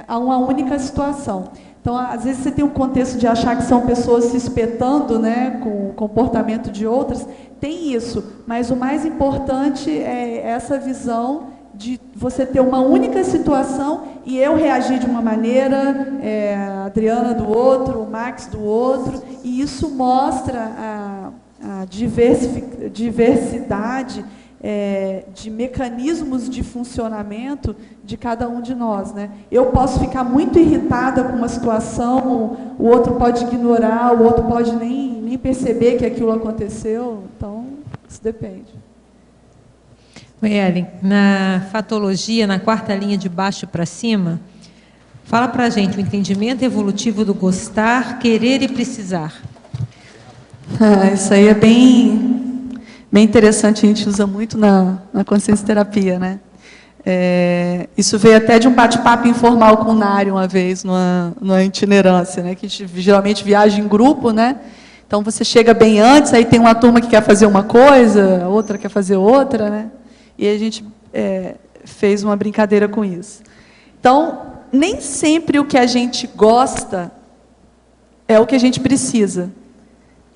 a uma única situação. Então, às vezes, você tem um contexto de achar que são pessoas se espetando, né, com o comportamento de outras. Tem isso, mas o mais importante é essa visão de você ter uma única situação e eu reagir de uma maneira, a Adriana do outro, o Max do outro, e isso mostra a diversidade de mecanismos de funcionamento de cada um de nós, né? Eu posso ficar muito irritada com uma situação, o outro pode ignorar, o outro pode nem perceber que aquilo aconteceu, então isso depende. Ellen, na fatologia, na quarta linha de baixo para cima, fala para a gente o entendimento evolutivo do gostar, querer e precisar. Isso aí é bem interessante, a gente usa muito na consciência terapia, né? Isso veio até de um bate-papo informal com o Nário uma vez, numa itinerância, né? Que a gente geralmente viaja em grupo, né? Então você chega bem antes, aí tem uma turma que quer fazer uma coisa, a outra quer fazer outra, né? E a gente fez uma brincadeira com isso. Então, nem sempre o que a gente gosta é o que a gente precisa.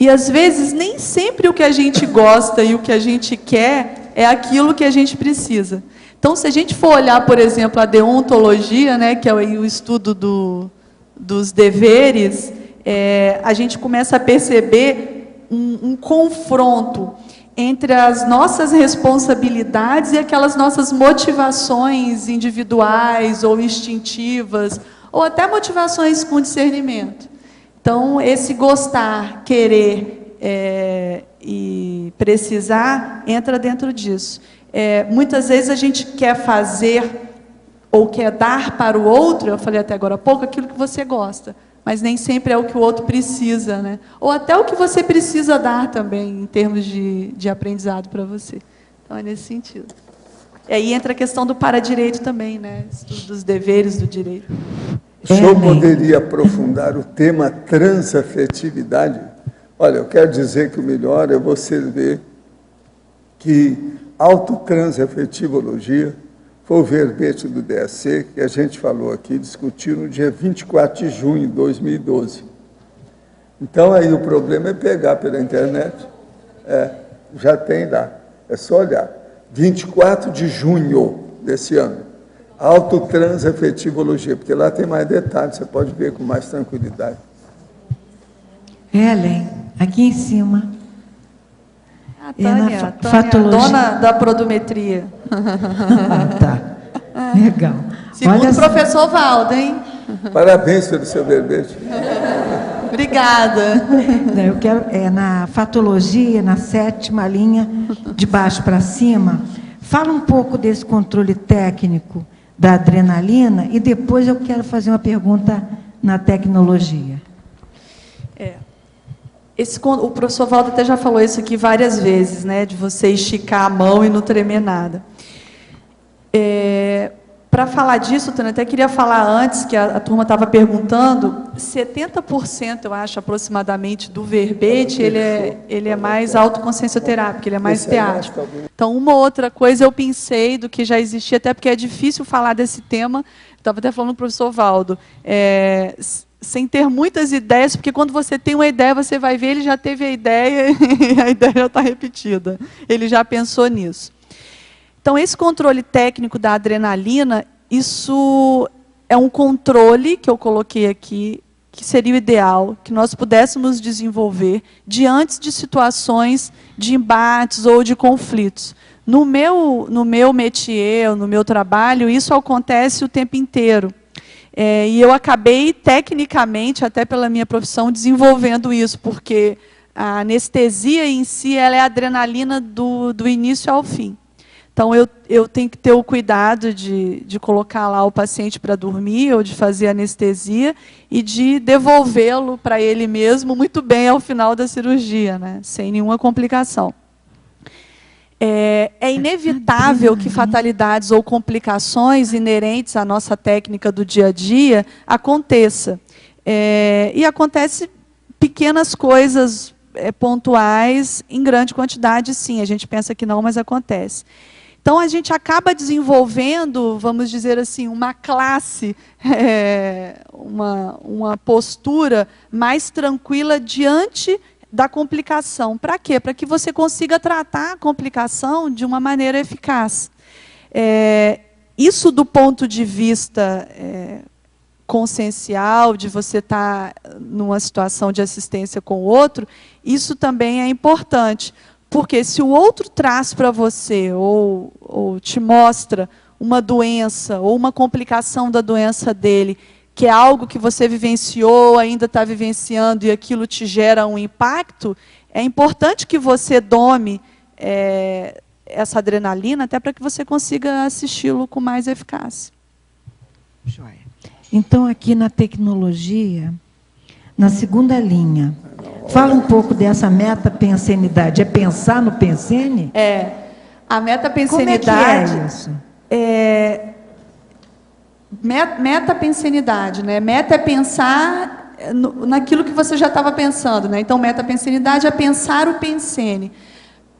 E, às vezes, nem sempre o que a gente gosta e o que a gente quer é aquilo que a gente precisa. Então, se a gente for olhar, por exemplo, a deontologia, né, que é o estudo dos deveres, a gente começa a perceber um confronto entre as nossas responsabilidades e aquelas nossas motivações individuais ou instintivas, ou até motivações com discernimento. Então, esse gostar, querer e precisar entra dentro disso. Muitas vezes a gente quer fazer ou quer dar para o outro, eu falei até agora há pouco, aquilo que você gosta, mas nem sempre é o que o outro precisa, né? Ou até o que você precisa dar também, em termos de aprendizado para você. Então, é nesse sentido. E aí entra a questão do para-direito também, né? Dos deveres do direito. O senhor poderia aprofundar o tema transafetividade? Olha, eu quero dizer que o melhor é você ver que autotransafetivologia foi o verbete do DAC que a gente falou aqui, discutiu no dia 24 de junho de 2012. Então, aí o problema é pegar pela internet. Já tem lá, é só olhar. 24 de junho desse ano. Autotransafetivologia, porque lá tem mais detalhes, você pode ver com mais tranquilidade. Ellen, aqui em cima. A Tânia, dona da prodometria. Tá. Legal. Segundo o professor Valdo, hein? Parabéns pelo seu verbete. Obrigada. Eu quero, na fatologia, na 7ª linha, de baixo para cima, fala um pouco desse controle técnico da adrenalina e depois eu quero fazer uma pergunta na tecnologia. O professor Valdo até já falou isso aqui várias vezes, né, de você esticar a mão e não tremer nada. Para falar disso, Tânia, até queria falar antes, que a turma estava perguntando, 70%, eu acho, aproximadamente, do verbete, ele é mais autoconsciencioterápico, ele é mais teático. Então, uma outra coisa eu pensei do que já existia, até porque é difícil falar desse tema, estava até falando com o professor Valdo, sem ter muitas ideias, porque quando você tem uma ideia, você vai ver, ele já teve a ideia e a ideia já está repetida. Ele já pensou nisso. Então, esse controle técnico da adrenalina, isso é um controle que eu coloquei aqui, que seria o ideal, que nós pudéssemos desenvolver diante de situações de embates ou de conflitos. No meu métier, no meu trabalho, isso acontece o tempo inteiro. E eu acabei, tecnicamente, até pela minha profissão, desenvolvendo isso, porque a anestesia em si ela é a adrenalina do início ao fim. Então, eu tenho que ter o cuidado de colocar lá o paciente para dormir, ou de fazer anestesia, e de devolvê-lo para ele mesmo muito bem ao final da cirurgia, né? Sem nenhuma complicação. É inevitável que fatalidades ou complicações inerentes à nossa técnica do dia a dia aconteça. E acontece pequenas coisas pontuais, em grande quantidade, sim. A gente pensa que não, mas acontece. Então, a gente acaba desenvolvendo, vamos dizer assim, uma classe, uma postura mais tranquila diante da complicação. Para quê? Para que você consiga tratar a complicação de uma maneira eficaz. Isso do ponto de vista consciencial, de você estar numa situação de assistência com o outro, isso também é importante. Porque se o outro traz para você, ou te mostra uma doença, ou uma complicação da doença dele, que é algo que você vivenciou, ainda está vivenciando, e aquilo te gera um impacto, é importante que você dome essa adrenalina, até para que você consiga assisti-lo com mais eficácia. Joia. Então, aqui na tecnologia, na segunda linha, fala um pouco dessa metapensenidade. É pensar no pensene? A metapensenidade... Como é que é isso? Metapensenidade, né? Meta é pensar naquilo que você já estava pensando, né? Então, metapensenidade é pensar o pensene,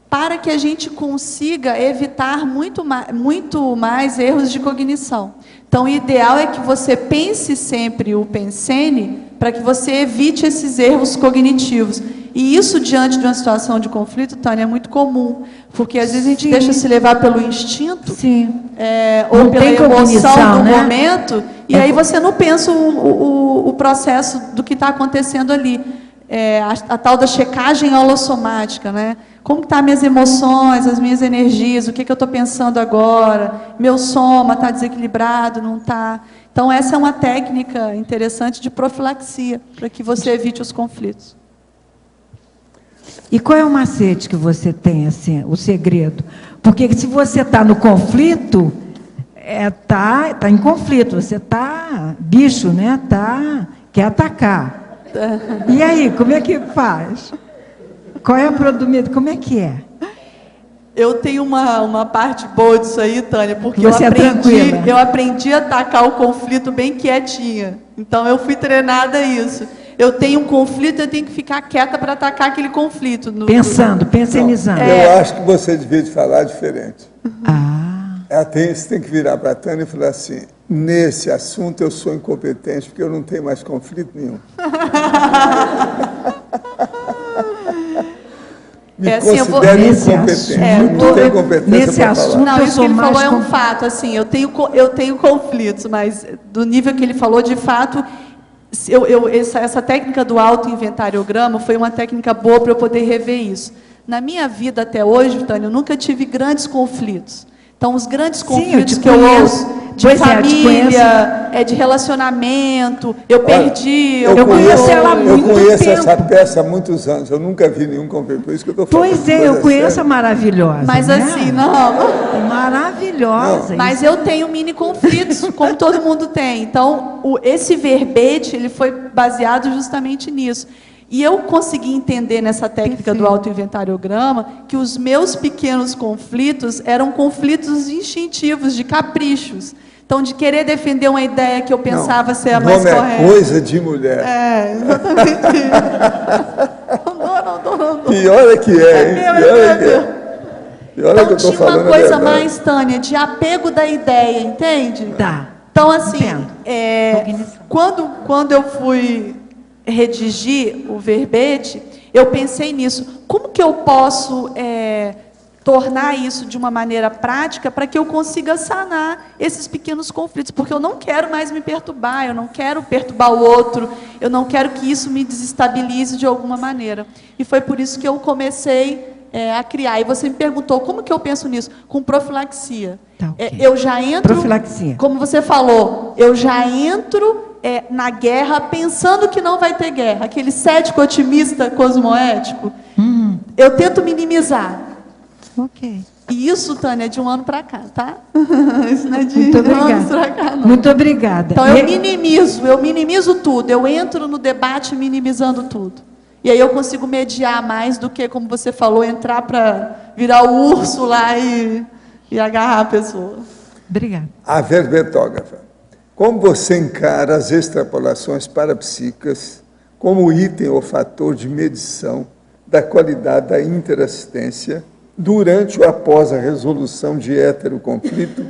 para que a gente consiga evitar muito mais erros de cognição. Então, o ideal é que você pense sempre o pensene, para que você evite esses erros cognitivos. E isso, diante de uma situação de conflito, Tânia, é muito comum, porque às vezes a gente deixa se levar pelo instinto, ou pela emoção do momento, e aí você não pensa o processo do que está acontecendo ali. A tal da checagem holossomática, né? Como estão as minhas emoções, as minhas energias, o que eu estou pensando agora, meu soma está desequilibrado, não está. Então, essa é uma técnica interessante de profilaxia, para que você evite os conflitos. E qual é o macete que você tem, assim, o segredo? Porque se você está no conflito, tá em conflito, você está bicho, né? Quer atacar. E aí, como é que faz? Qual é a produmida? Como é que é? Eu tenho uma parte boa disso aí, Tânia, porque você eu aprendi a atacar o conflito bem quietinha. Então, eu fui treinada a isso. Eu tenho um conflito, eu tenho que ficar quieta para atacar aquele conflito. Pensenizando. Eu acho que você devia de falar diferente. Você tem que virar para a Tânia e falar assim, nesse assunto eu sou incompetente, porque eu não tenho mais conflito nenhum. Me considero incompetente. Não tenho competência para falar. Não, isso que ele falou é um fato. Assim, eu tenho conflitos, mas do nível que ele falou, de fato, essa técnica do autoinventariograma foi uma técnica boa para eu poder rever isso. Na minha vida até hoje, Tânia, eu nunca tive grandes conflitos. Então, os grandes conflitos que eu ouço, de família, de relacionamento, eu perdi... Eu conheço ela há muito tempo. Eu conheço essa peça há muitos anos, eu nunca vi nenhum conflito, por isso que eu estou falando. Pois é, eu conheço a maravilhosa. Mas né? assim, não... Maravilhosa. Não. Mas eu tenho mini conflitos, como todo mundo tem. Então, esse verbete, ele foi baseado justamente nisso. E eu consegui entender nessa técnica do autoinventariograma que os meus pequenos conflitos eram conflitos instintivos, de caprichos. Então, Então, de querer defender uma ideia que eu pensava ser a mais nome correta. É coisa de mulher. É, exatamente. Não. Pior é que é, hein? Pior é que é. Pior é que eu Então, estou tinha falando uma coisa a verdade. mais, Tânia, de apego da ideia, entende? Tá. Então, assim, Entendo. quando eu fui redigir o verbete, eu pensei nisso. Como que eu posso tornar isso de uma maneira prática para que eu consiga sanar esses pequenos conflitos? Porque eu não quero mais me perturbar, eu não quero perturbar o outro, eu não quero que isso me desestabilize de alguma maneira. E foi por isso que eu comecei a criar. E você me perguntou, como que eu penso nisso? Com profilaxia. Tá, ok. Eu já entro... Profilaxia. Como você falou, eu já entro na guerra pensando que não vai ter guerra. Aquele cético otimista cosmoético. Eu tento minimizar. Ok. E isso, Tânia, é de um ano para cá, tá? Isso não é de Muito anos para cá, obrigada. não. Muito obrigada. Então, eu minimizo tudo. Eu entro no debate minimizando tudo. E aí eu consigo mediar mais do que, como você falou, entrar para virar o urso lá e agarrar a pessoa. Obrigada. A verbetógrafa, como você encara as extrapolações parapsíquicas como item ou fator de medição da qualidade da interassistência durante ou após a resolução de heteroconflito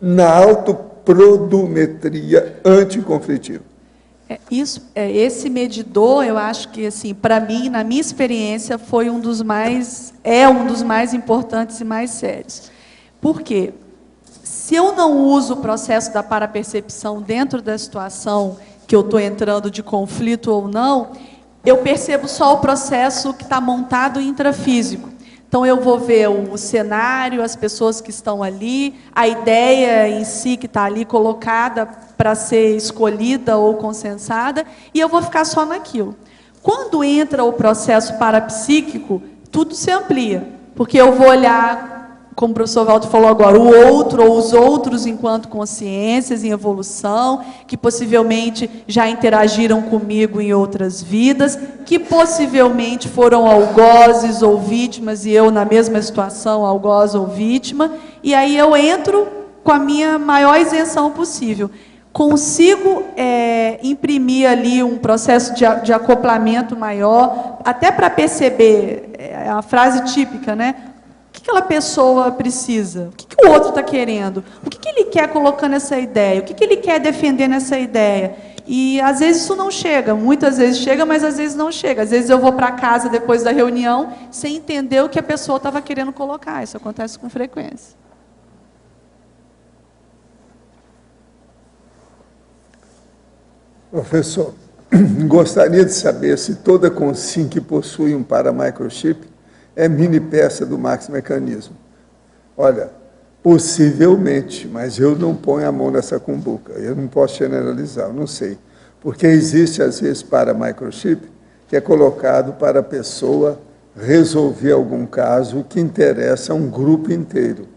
na autoprodometria anticonflitiva? Esse medidor, eu acho que, assim, para mim, na minha experiência, foi um dos mais importantes e mais sérios. Por quê? Se eu não uso o processo da parapercepção dentro da situação que eu estou entrando de conflito ou não, eu percebo só o processo que está montado intrafísico. Então, eu vou ver o cenário, as pessoas que estão ali, a ideia em si que está ali colocada para ser escolhida ou consensada, e eu vou ficar só naquilo. Quando entra o processo parapsíquico, tudo se amplia, porque eu vou olhar, como o professor Valdo falou agora, o outro ou os outros enquanto consciências em evolução, que possivelmente já interagiram comigo em outras vidas, que possivelmente foram algozes ou vítimas, e eu na mesma situação, algoz ou vítima, e aí eu entro com a minha maior isenção possível. Consigo imprimir ali um processo de acoplamento maior, até para perceber, a frase típica, né? O que aquela pessoa precisa? O que o outro está querendo? O que ele quer colocando essa ideia? O que ele quer defender nessa ideia? E, às vezes, isso não chega. Muitas vezes chega, mas, às vezes, não chega. Às vezes, eu vou para casa, depois da reunião, sem entender o que a pessoa estava querendo colocar. Isso acontece com frequência. Professor, gostaria de saber se toda consciência que possui um paramicrochip é mini peça do Max Mecanismo. Olha, possivelmente, mas eu não ponho a mão nessa cumbuca, eu não posso generalizar, eu não sei. Porque existe, às vezes, paramicrochip que é colocado para a pessoa resolver algum caso que interessa a um grupo inteiro.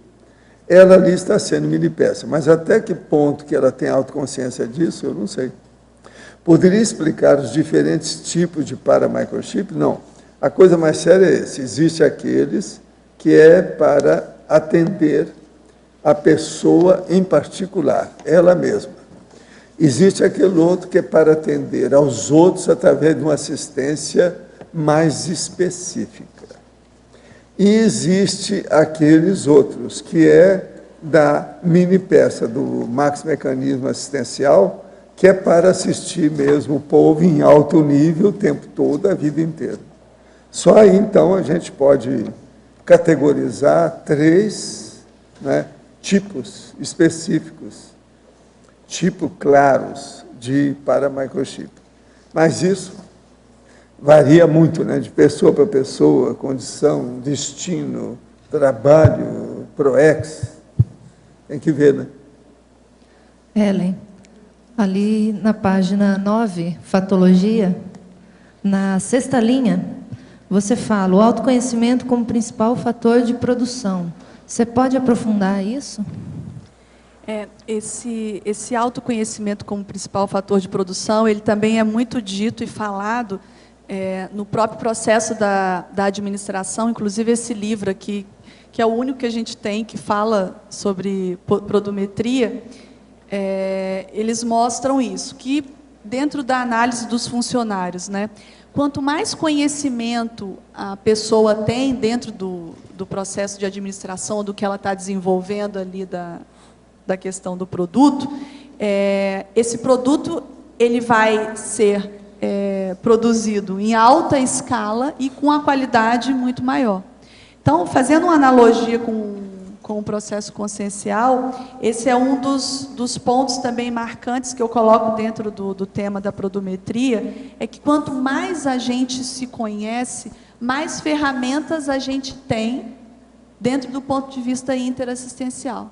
Ela ali está sendo mini peça, mas até que ponto que ela tem autoconsciência disso, eu não sei. Poderia explicar os diferentes tipos de paramicrochip? Não. A coisa mais séria é esse. Existe aqueles que é para atender a pessoa em particular, ela mesma. Existe aquele outro que é para atender aos outros através de uma assistência mais específica. E existe aqueles outros que é da mini peça do Max Mecanismo Assistencial, que é para assistir mesmo o povo em alto nível o tempo todo, a vida inteira. Só aí, então, a gente pode categorizar 3 tipos específicos, tipos claros de paramicrochip. Mas isso varia muito, de pessoa para pessoa, condição, destino, trabalho, PROEX. Tem que ver, né? Ellen, ali na página 9, Fatologia, na 6ª linha, você fala o autoconhecimento como principal fator de produção. Você pode aprofundar isso? Esse autoconhecimento como principal fator de produção, ele também é muito dito e falado no próprio processo da administração, inclusive esse livro aqui, que é o único que a gente tem que fala sobre prodometria, eles mostram isso, que dentro da análise dos funcionários, né, quanto mais conhecimento a pessoa tem dentro do processo de administração, do que ela está desenvolvendo ali da questão do produto, esse produto ele vai ser produzido em alta escala e com a qualidade muito maior. Então, fazendo uma analogia com o processo consciencial, esse é um dos pontos também marcantes que eu coloco dentro do tema da prodometria, é que quanto mais a gente se conhece, mais ferramentas a gente tem dentro do ponto de vista interassistencial.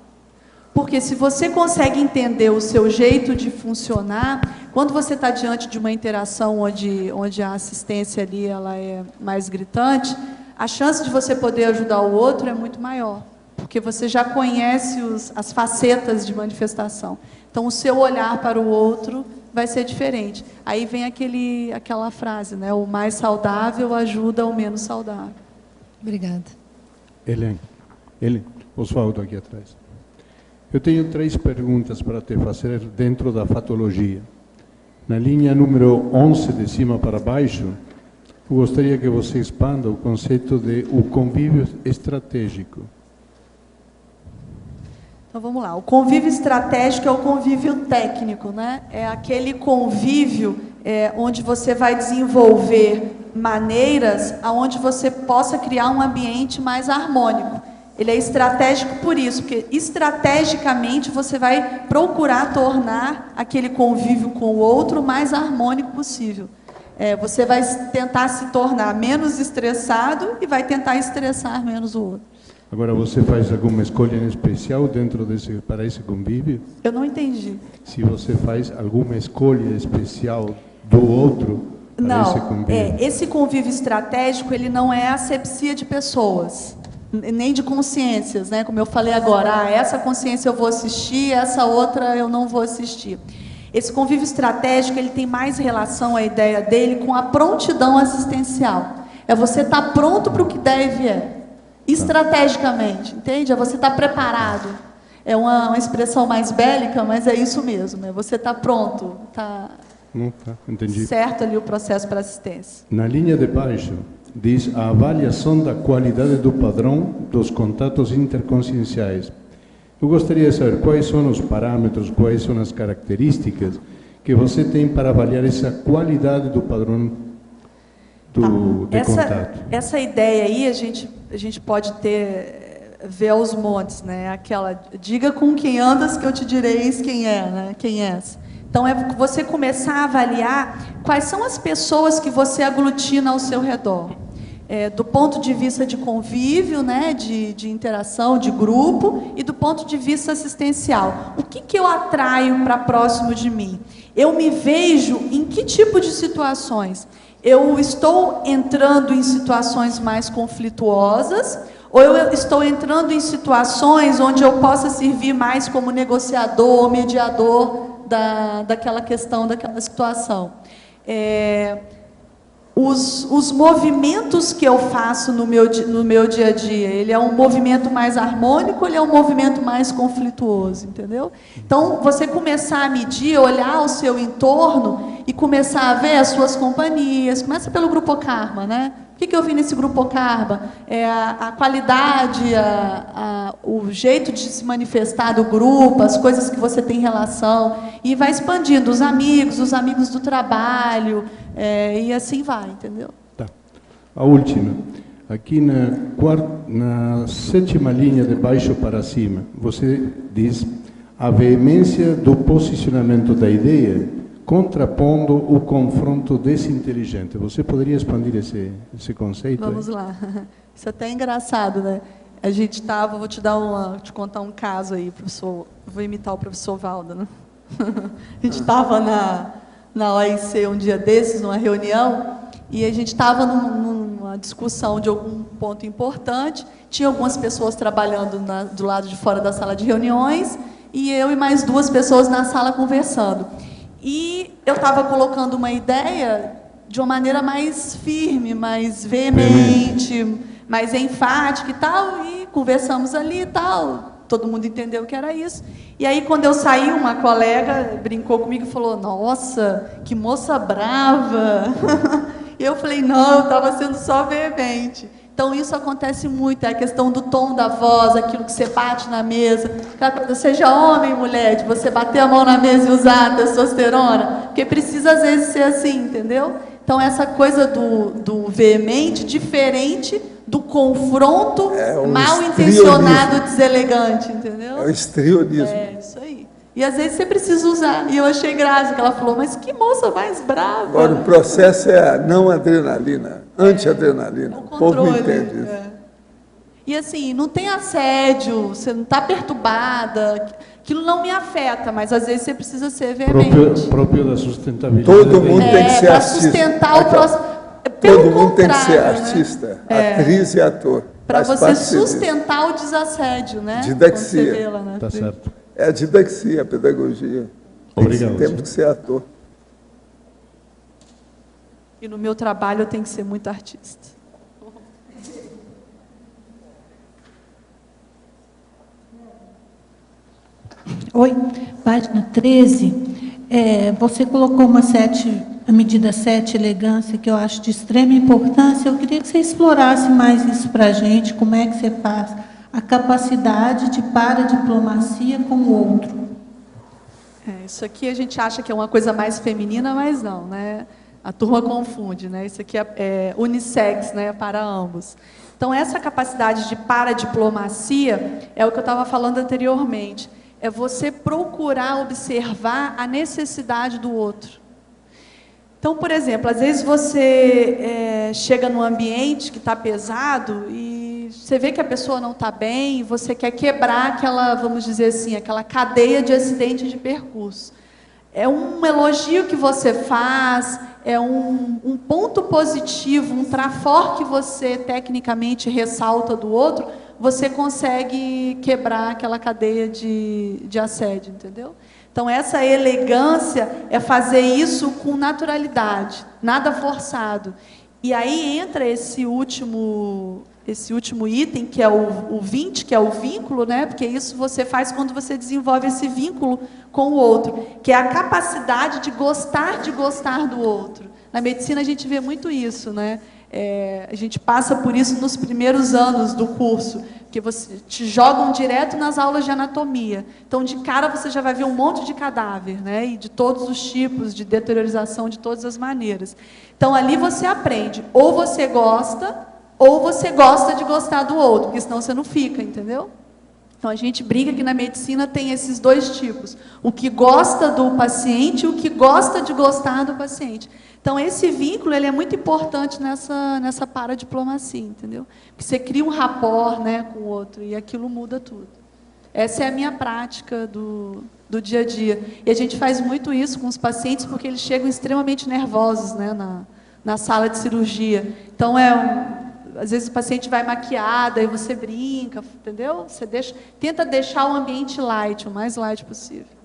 Porque se você consegue entender o seu jeito de funcionar, quando você está diante de uma interação onde a assistência ali ela é mais gritante, a chance de você poder ajudar o outro é muito maior, porque você já conhece as facetas de manifestação. Então, o seu olhar para o outro vai ser diferente. Aí vem aquela frase, né? O mais saudável ajuda o menos saudável. Obrigada. Helen, Oswaldo aqui atrás. Eu tenho 3 perguntas para te fazer dentro da fatologia. Na linha número 11, de cima para baixo, eu gostaria que você expanda o conceito de o convívio estratégico. Então, vamos lá. O convívio estratégico é o convívio técnico, né? É aquele convívio onde você vai desenvolver maneiras onde você possa criar um ambiente mais harmônico. Ele é estratégico por isso, porque estrategicamente você vai procurar tornar aquele convívio com o outro o mais harmônico possível. Você vai tentar se tornar menos estressado e vai tentar estressar menos o outro. Agora, você faz alguma escolha em especial para esse convívio? Eu não entendi. Se você faz alguma escolha especial do outro para esse convívio? Esse convívio estratégico ele não é asepsia de pessoas, nem de consciências, né? Como eu falei agora, essa consciência eu vou assistir, essa outra eu não vou assistir. Esse convívio estratégico ele tem mais relação, a ideia dele, com a prontidão assistencial. É você estar pronto para o que der e vier. Estrategicamente, entende? É você estar preparado. É uma expressão mais bélica, mas é isso mesmo. É você estar pronto, entendi. Certo ali o processo para assistência. Na linha de baixo, diz a avaliação da qualidade do padrão dos contatos interconscienciais. Eu gostaria de saber quais são os parâmetros, quais são as características que você tem para avaliar essa qualidade do padrão de contato. Essa ideia aí a gente pode ver aos montes, né? Aquela, diga com quem andas que eu te direis quem é, né? Quem és. Então, é você começar a avaliar quais são as pessoas que você aglutina ao seu redor. Do ponto de vista de convívio, né, de interação, de grupo, e do ponto de vista assistencial. O que eu atraio para próximo de mim? Eu me vejo em que tipo de situações? Eu estou entrando em situações mais conflituosas, ou eu estou entrando em situações onde eu possa servir mais como negociador ou mediador daquela questão, daquela situação? Os movimentos que eu faço no meu dia a dia, ele é um movimento mais harmônico ou ele é um movimento mais conflituoso, entendeu? Então, você começar a medir, olhar o seu entorno e começar a ver as suas companhias. Começa pelo Grupo Karma, né? O que eu vi nesse Grupo Karma? A qualidade, o jeito de se manifestar do grupo, as coisas que você tem relação, e vai expandindo os amigos do trabalho, e assim vai, entendeu? Tá. A última. Aqui na 7ª linha de baixo para cima, você diz a veemência do posicionamento da ideia contrapondo o confronto desinteligente. Você poderia expandir esse conceito? Vamos lá. Isso é até engraçado, né? A gente estava, vou te contar um caso aí, professor. Vou imitar o professor Valdo, né? A gente estava na OIC um dia desses, numa reunião, e a gente estava numa discussão de algum ponto importante. Tinha algumas pessoas trabalhando do lado de fora da sala de reuniões, e eu e mais 2 pessoas na sala conversando. E eu estava colocando uma ideia de uma maneira mais firme, mais veemente, mais enfática e tal, e conversamos ali e tal, todo mundo entendeu que era isso. E aí, quando eu saí, uma colega brincou comigo e falou, nossa, que moça brava. E eu falei, não, eu estava sendo só veemente. Então, isso acontece muito, é a questão do tom da voz, aquilo que você bate na mesa, aquela coisa, seja homem ou mulher, de você bater a mão na mesa e usar a testosterona, porque precisa, às vezes, ser assim, entendeu? Então, essa coisa do veemente, diferente do confronto mal intencionado, deselegante, entendeu? É o estrionismo. É, isso aí. E às vezes você precisa usar. E eu achei graça que ela falou, mas que moça mais brava. Agora, o processo é a não adrenalina, anti-adrenalina. O povo não entende isso. E assim, não tem assédio, você não está perturbada, aquilo não me afeta, mas às vezes você precisa ser veemente. Próprio da sustentabilidade. Todo mundo tem que ser artista. Sustentar o próximo. Todo mundo tem que ser artista, atriz e ator. Para você sustentar o desassédio, né? Didaxia. Tá certo. É a didaxia, a pedagogia. Obrigado. Temos que ser ator. E no meu trabalho eu tenho que ser muito artista. Oi, página 13. Você colocou a medida 7, elegância, que eu acho de extrema importância. Eu queria que você explorasse mais isso para a gente, como é que você faz a capacidade de paradiplomacia com o outro. Isso aqui a gente acha que é uma coisa mais feminina, mas não, né? A turma confunde, né? Isso aqui é unissex, né? Para ambos. Então, essa capacidade de paradiplomacia é o que eu estava falando anteriormente. É você procurar observar a necessidade do outro. Então, por exemplo, às vezes você chega num ambiente que está pesado e você vê que a pessoa não está bem e você quer quebrar aquela, vamos dizer assim, aquela cadeia de acidente de percurso. É um elogio que você faz, é um ponto positivo, um trafor que você tecnicamente ressalta do outro, você consegue quebrar aquela cadeia de assédio, entendeu? Então, essa elegância é fazer isso com naturalidade, nada forçado. E aí entra esse último item, que é o 20, que é o vínculo, né? Porque isso você faz quando você desenvolve esse vínculo com o outro, que é a capacidade de gostar do outro. Na medicina a gente vê muito isso, né? A gente passa por isso nos primeiros anos do curso, porque te jogam direto nas aulas de anatomia. Então, de cara, você já vai ver um monte de cadáver, né? E de todos os tipos de deteriorização, de todas as maneiras. Então, ali você aprende, ou você gosta de gostar do outro, porque senão você não fica, entendeu? Então, a gente brinca que na medicina tem esses dois tipos, o que gosta do paciente e o que gosta de gostar do paciente. Então, esse vínculo ele é muito importante nessa paradiplomacia, entendeu? Porque você cria um rapport, né, com o outro e aquilo muda tudo. Essa é a minha prática do dia a dia. E a gente faz muito isso com os pacientes porque eles chegam extremamente nervosos, né, na sala de cirurgia. Então, às vezes o paciente vai maquiado, aí você brinca, entendeu? Você tenta deixar o ambiente light, o mais light possível.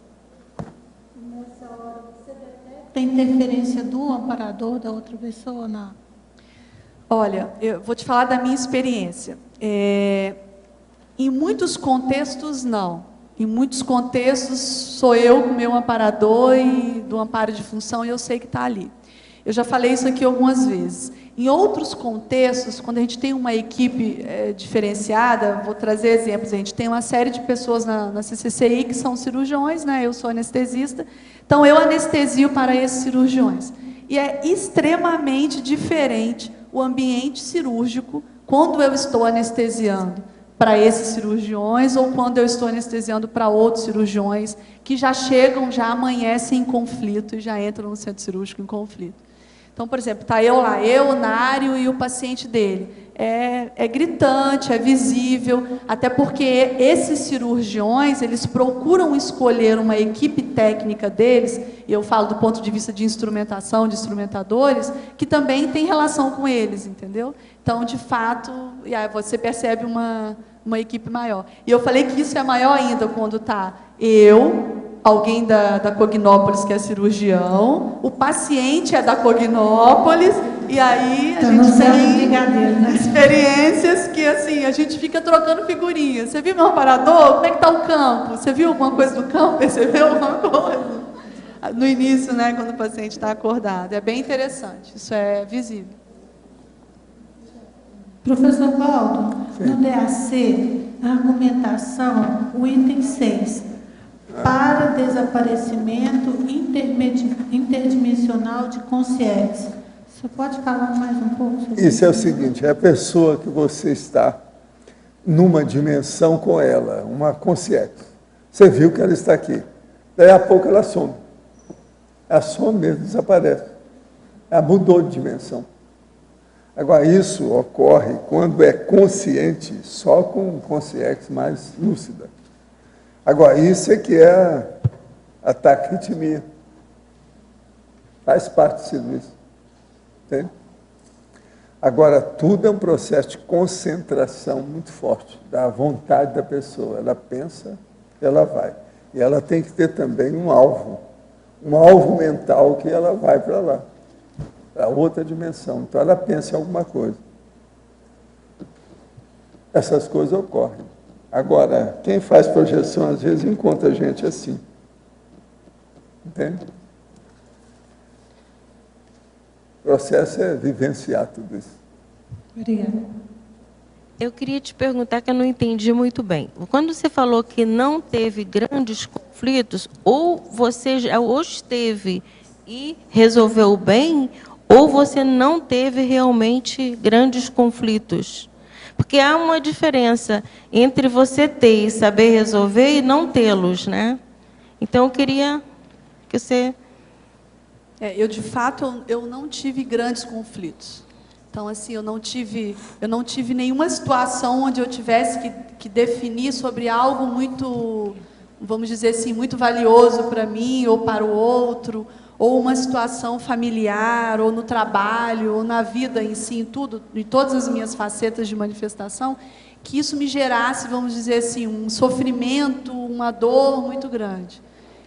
Tem interferência do amparador da outra pessoa, não? Olha, eu vou te falar da minha experiência. Em muitos contextos, não. Em muitos contextos, sou eu com o meu amparador e do amparo de função e eu sei que está ali. Eu já falei isso aqui algumas vezes. Em outros contextos, quando a gente tem uma equipe diferenciada, vou trazer exemplos, a gente tem uma série de pessoas na CCCI que são cirurgiões, né? Eu sou anestesista, então eu anestesio para esses cirurgiões. E é extremamente diferente o ambiente cirúrgico quando eu estou anestesiando para esses cirurgiões ou quando eu estou anestesiando para outros cirurgiões que já chegam, já amanhecem em conflito e já entram no centro cirúrgico em conflito. Então, por exemplo, está eu lá, o Nário e o paciente dele. É gritante, é visível, até porque esses cirurgiões, eles procuram escolher uma equipe técnica deles, e eu falo do ponto de vista de instrumentação, de instrumentadores, que também tem relação com eles, entendeu? Então, de fato, você percebe uma equipe maior. E eu falei que isso é maior ainda quando está eu, alguém da Cognópolis que é cirurgião, o paciente é da Cognópolis, e aí a gente tem experiências que assim, a gente fica trocando figurinhas. Você viu meu aparador? Como é que está o campo? Você viu alguma coisa do campo? Percebeu alguma coisa? No início, né, quando o paciente está acordado. É bem interessante, isso é visível. Professor Valdo, no DAC, a argumentação, o item 6, para desaparecimento interdimensional de consciência. Você pode falar mais um pouco sobre isso? Isso é o seguinte, é a pessoa que você está numa dimensão com ela, uma consciência. Você viu que ela está aqui. Daí a pouco ela some. Ela some mesmo, desaparece. Ela mudou de dimensão. Agora, isso ocorre quando é consciente, só com consciência mais lúcida. Agora, isso é que é a taquitimia. Faz parte do serviço. Entende? Agora, tudo é um processo de concentração muito forte, da vontade da pessoa. Ela pensa, ela vai. E ela tem que ter também um alvo mental que ela vai para lá. A outra dimensão. Então, ela pensa em alguma coisa. Essas coisas ocorrem. Agora, quem faz projeção, às vezes, encontra gente assim. Entende? O processo é vivenciar tudo isso. Obrigada. Eu queria te perguntar, que eu não entendi muito bem. Quando você falou que não teve grandes conflitos, ou você já hoje teve e resolveu bem, ou você não teve realmente grandes conflitos. Porque há uma diferença entre você ter e saber resolver e não tê-los, né? Então, eu queria que você... Eu, de fato, eu não tive grandes conflitos. Então, assim, eu não tive nenhuma situação onde eu tivesse que definir sobre algo muito, vamos dizer assim, muito valioso para mim ou para o outro, ou uma situação familiar, ou no trabalho, ou na vida em si, em todas as minhas facetas de manifestação, que isso me gerasse, vamos dizer assim, um sofrimento, uma dor muito grande.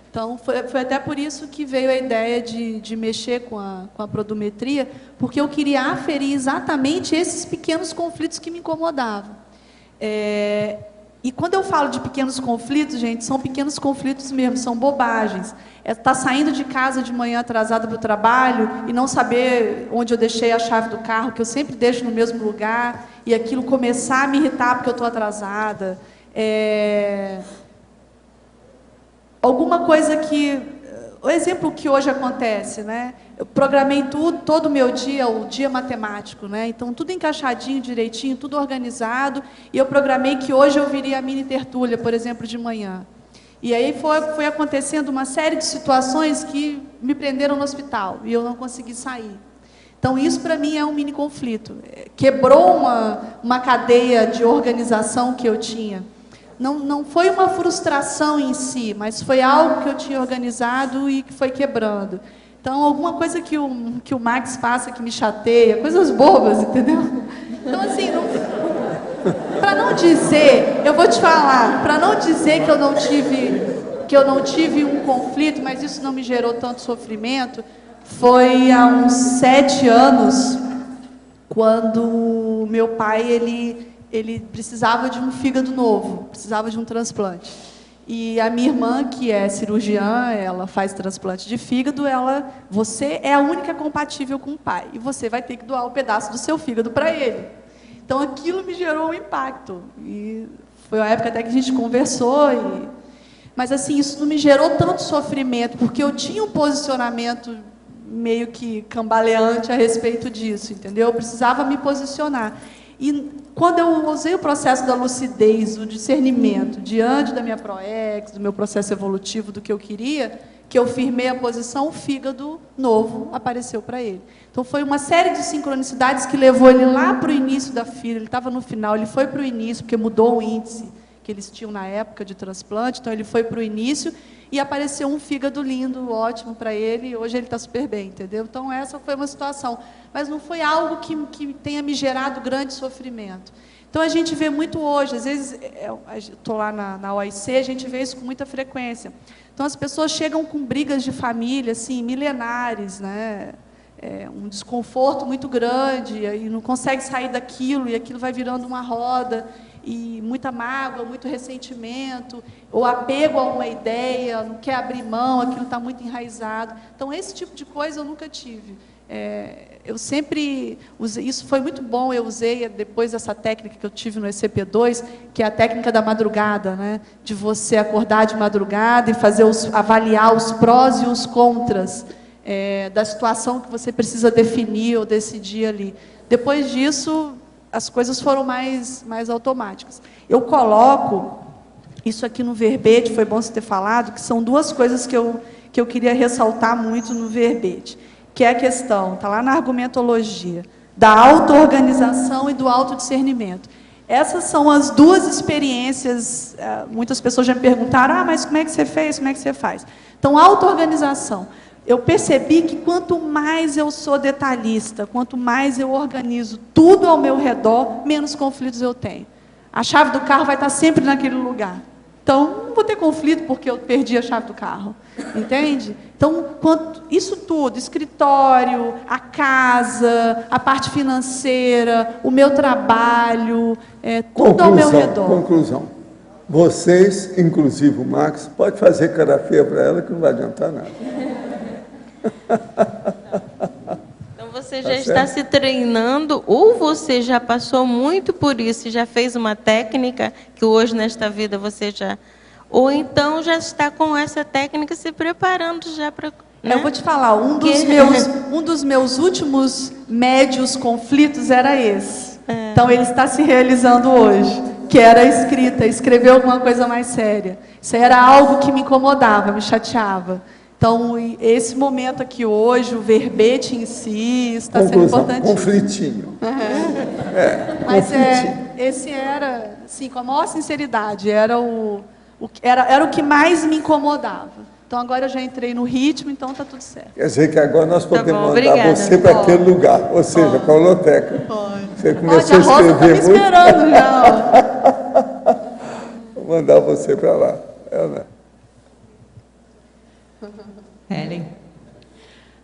Então, foi até por isso que veio a ideia de mexer com a prodometria, porque eu queria aferir exatamente esses pequenos conflitos que me incomodavam. E quando eu falo de pequenos conflitos, gente, são pequenos conflitos mesmo, são bobagens. Tá saindo de casa de manhã atrasada para o trabalho e não saber onde eu deixei a chave do carro, que eu sempre deixo no mesmo lugar, e aquilo começar a me irritar porque eu estou atrasada. Alguma coisa que... O exemplo que hoje acontece, né? Eu programei todo o meu dia, o dia matemático, né? Então, tudo encaixadinho, direitinho, tudo organizado, e eu programei que hoje eu viria a mini tertúlia, por exemplo, de manhã. E aí foi acontecendo uma série de situações que me prenderam no hospital, e eu não consegui sair. Então, isso para mim é um mini conflito. Quebrou uma cadeia de organização que eu tinha. Não foi uma frustração em si, mas foi algo que eu tinha organizado e que foi quebrando. Então, alguma coisa que o Max faça que me chateia, coisas bobas, entendeu? Então, assim, para não dizer, eu vou te falar, para não dizer que eu não tive um conflito, mas isso não me gerou tanto sofrimento, foi há uns 7 anos, quando meu pai, ele precisava de um fígado novo, precisava de um transplante. E a minha irmã, que é cirurgiã, ela faz transplante de fígado, você é a única compatível com o pai, e você vai ter que doar um pedaço do seu fígado para ele. Então, aquilo me gerou um impacto. E foi uma época até que a gente conversou. Mas, assim, isso não me gerou tanto sofrimento, porque eu tinha um posicionamento meio que cambaleante a respeito disso, entendeu? Eu precisava me posicionar. E quando eu usei o processo da lucidez, o discernimento, diante da minha ProEx, do meu processo evolutivo, do que eu queria, que eu firmei a posição, o fígado novo apareceu para ele. Então, foi uma série de sincronicidades que levou ele lá para o início da fila. Ele estava no final, ele foi para o início, porque mudou o índice que eles tinham na época de transplante, então ele foi para o início e apareceu um fígado lindo, ótimo para ele, e hoje ele está super bem, entendeu? Então, essa foi uma situação. Mas não foi algo que tenha me gerado grande sofrimento. Então, a gente vê muito hoje, às vezes, eu estou lá na OIC, a gente vê isso com muita frequência. Então, as pessoas chegam com brigas de família, assim, milenares, né? Um desconforto muito grande, e não consegue sair daquilo, e aquilo vai virando uma roda, e muita mágoa, muito ressentimento, ou apego a uma ideia, não quer abrir mão, aquilo está muito enraizado. Então, esse tipo de coisa eu nunca tive. Eu sempre usei, isso foi muito bom, eu usei depois dessa técnica que eu tive no ECP2, que é a técnica da madrugada, né? De você acordar de madrugada e fazer avaliar os prós e os contras da situação que você precisa definir ou decidir ali. Depois disso, as coisas foram mais automáticas. Eu coloco isso aqui no verbete, foi bom você ter falado, que são duas coisas que eu queria ressaltar muito no verbete, que é a questão, está lá na argumentologia, da auto-organização e do autodiscernimento. Essas são as duas experiências, muitas pessoas já me perguntaram, mas como é que você fez, como é que você faz? Então, auto-organização. Eu percebi que quanto mais eu sou detalhista, quanto mais eu organizo tudo ao meu redor, menos conflitos eu tenho. A chave do carro vai estar sempre naquele lugar. Então, não vou ter conflito porque eu perdi a chave do carro. Entende? Então, isso tudo, escritório, a casa, a parte financeira, o meu trabalho, tudo ao meu redor. Conclusão. Vocês, inclusive o Max, pode fazer cara feia para ela que não vai adiantar nada. Então, você já está se treinando, ou você já passou muito por isso e já fez uma técnica que hoje, nesta vida, você já... Ou então já está com essa técnica se preparando já para... Né? Eu vou te falar, um dos meus últimos médios conflitos era esse. Então, ele está se realizando hoje, que era a escrita, escrever alguma coisa mais séria. Isso era algo que me incomodava, me chateava. Então, esse momento aqui hoje, o verbete em si, está sendo importante. Conflitinho. Mas esse era, assim, com a maior sinceridade, era o que mais me incomodava. Então, agora eu já entrei no ritmo, então está tudo certo. Quer dizer que agora nós podemos mandar você para aquele lugar, ou seja, para a holoteca. Pode. Você começou a escrever está me esperando já. Vou mandar você para lá. Helen,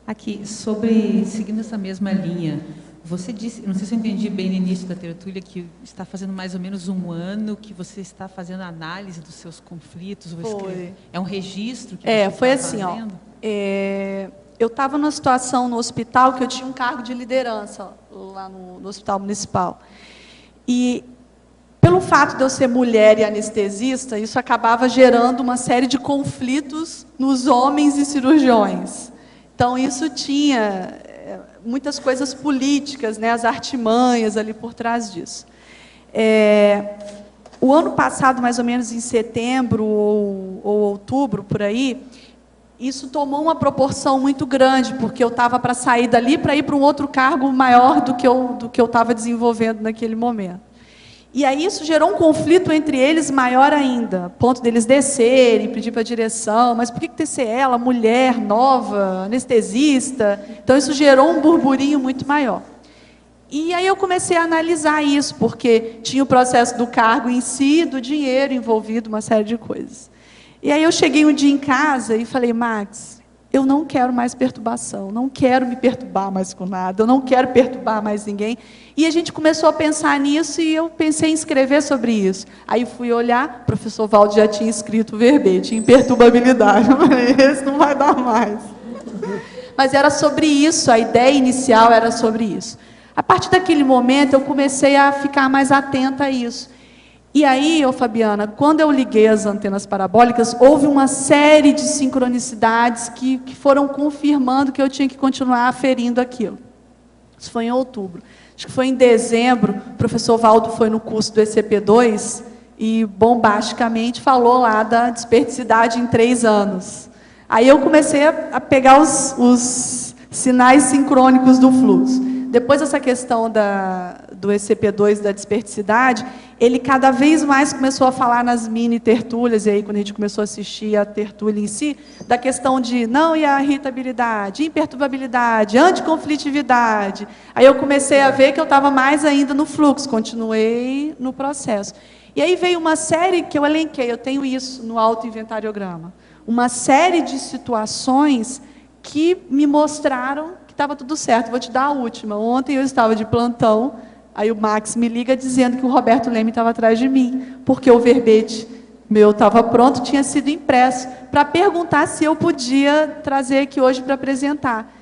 aqui, seguindo essa mesma linha, você disse, não sei se eu entendi bem no início da tertúlia, que está fazendo mais ou menos um ano que você está fazendo análise dos seus conflitos. É um registro que você foi está assim, fazendo? Eu estava numa situação no hospital que eu tinha um cargo de liderança lá no hospital municipal. E, pelo fato de eu ser mulher e anestesista, isso acabava gerando uma série de conflitos nos homens e cirurgiões. Então, isso tinha muitas coisas políticas, né, as artimanhas ali por trás disso. O ano passado, mais ou menos em setembro ou outubro, por aí, isso tomou uma proporção muito grande, porque eu estava para sair dali para ir para um outro cargo maior do que eu estava desenvolvendo naquele momento. E aí isso gerou um conflito entre eles maior ainda, a ponto deles descerem, pedir para a direção, mas por que ter que ser ela, mulher, nova, anestesista? Então isso gerou um burburinho muito maior. E aí eu comecei a analisar isso, porque tinha o processo do cargo em si, do dinheiro envolvido, uma série de coisas. E aí eu cheguei um dia em casa e falei, Max, eu não quero mais perturbação, não quero me perturbar mais com nada, eu não quero perturbar mais ninguém. E a gente começou a pensar nisso e eu pensei em escrever sobre isso. Aí fui olhar, o professor Valdo já tinha escrito o verbete, imperturbabilidade. Eu falei, esse não vai dar mais. Mas era sobre isso, a ideia inicial era sobre isso. A partir daquele momento, eu comecei a ficar mais atenta a isso. E aí, Fabiana, quando eu liguei as antenas parabólicas, houve uma série de sincronicidades que foram confirmando que eu tinha que continuar aferindo aquilo. Isso foi em outubro. Acho que foi em dezembro, o professor Valdo foi no curso do ECP2 e, bombasticamente, falou lá da desperdicidade em 3 anos. Aí eu comecei a pegar os sinais sincrônicos do fluxo. Depois dessa questão do ECP2, da desperdicidade, ele cada vez mais começou a falar nas mini-tertúlias, e aí quando a gente começou a assistir a tertúlia em si, da questão de não e a irritabilidade, imperturbabilidade, anticonflitividade. Aí eu comecei a ver que eu estava mais ainda no fluxo, continuei no processo. E aí veio uma série que eu elenquei, eu tenho isso no auto-inventariograma. uma série de situações que me mostraram que estava tudo certo. Vou te dar a última. Ontem eu estava de plantão, aí o Max me liga dizendo que o Roberto Leme estava atrás de mim, porque o verbete meu estava pronto, tinha sido impresso, para perguntar se eu podia trazer aqui hoje para apresentar.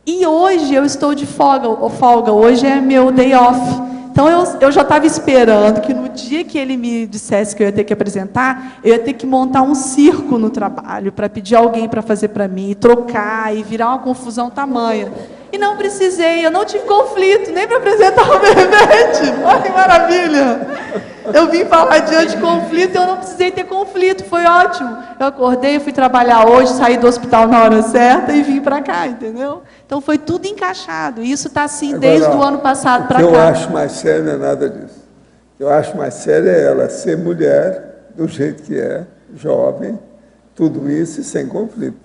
E hoje eu estou de folga, hoje é meu day off. Então eu já estava esperando que no dia que ele me dissesse que eu ia ter que apresentar, eu ia ter que montar um circo no trabalho, para pedir alguém para fazer para mim, trocar e virar uma confusão tamanha. E não precisei, eu não tive conflito, nem para apresentar o verbete. Olha que maravilha! Eu vim falar de anticonflito e eu não precisei ter conflito, foi ótimo. Eu acordei, fui trabalhar hoje, saí do hospital na hora certa e vim para cá, entendeu? Então foi tudo encaixado. E isso está assim agora, desde o ano passado para cá. O que eu acho mais sério não é nada disso. O que eu acho mais sério é ela ser mulher, do jeito que é, jovem, tudo isso e sem conflito.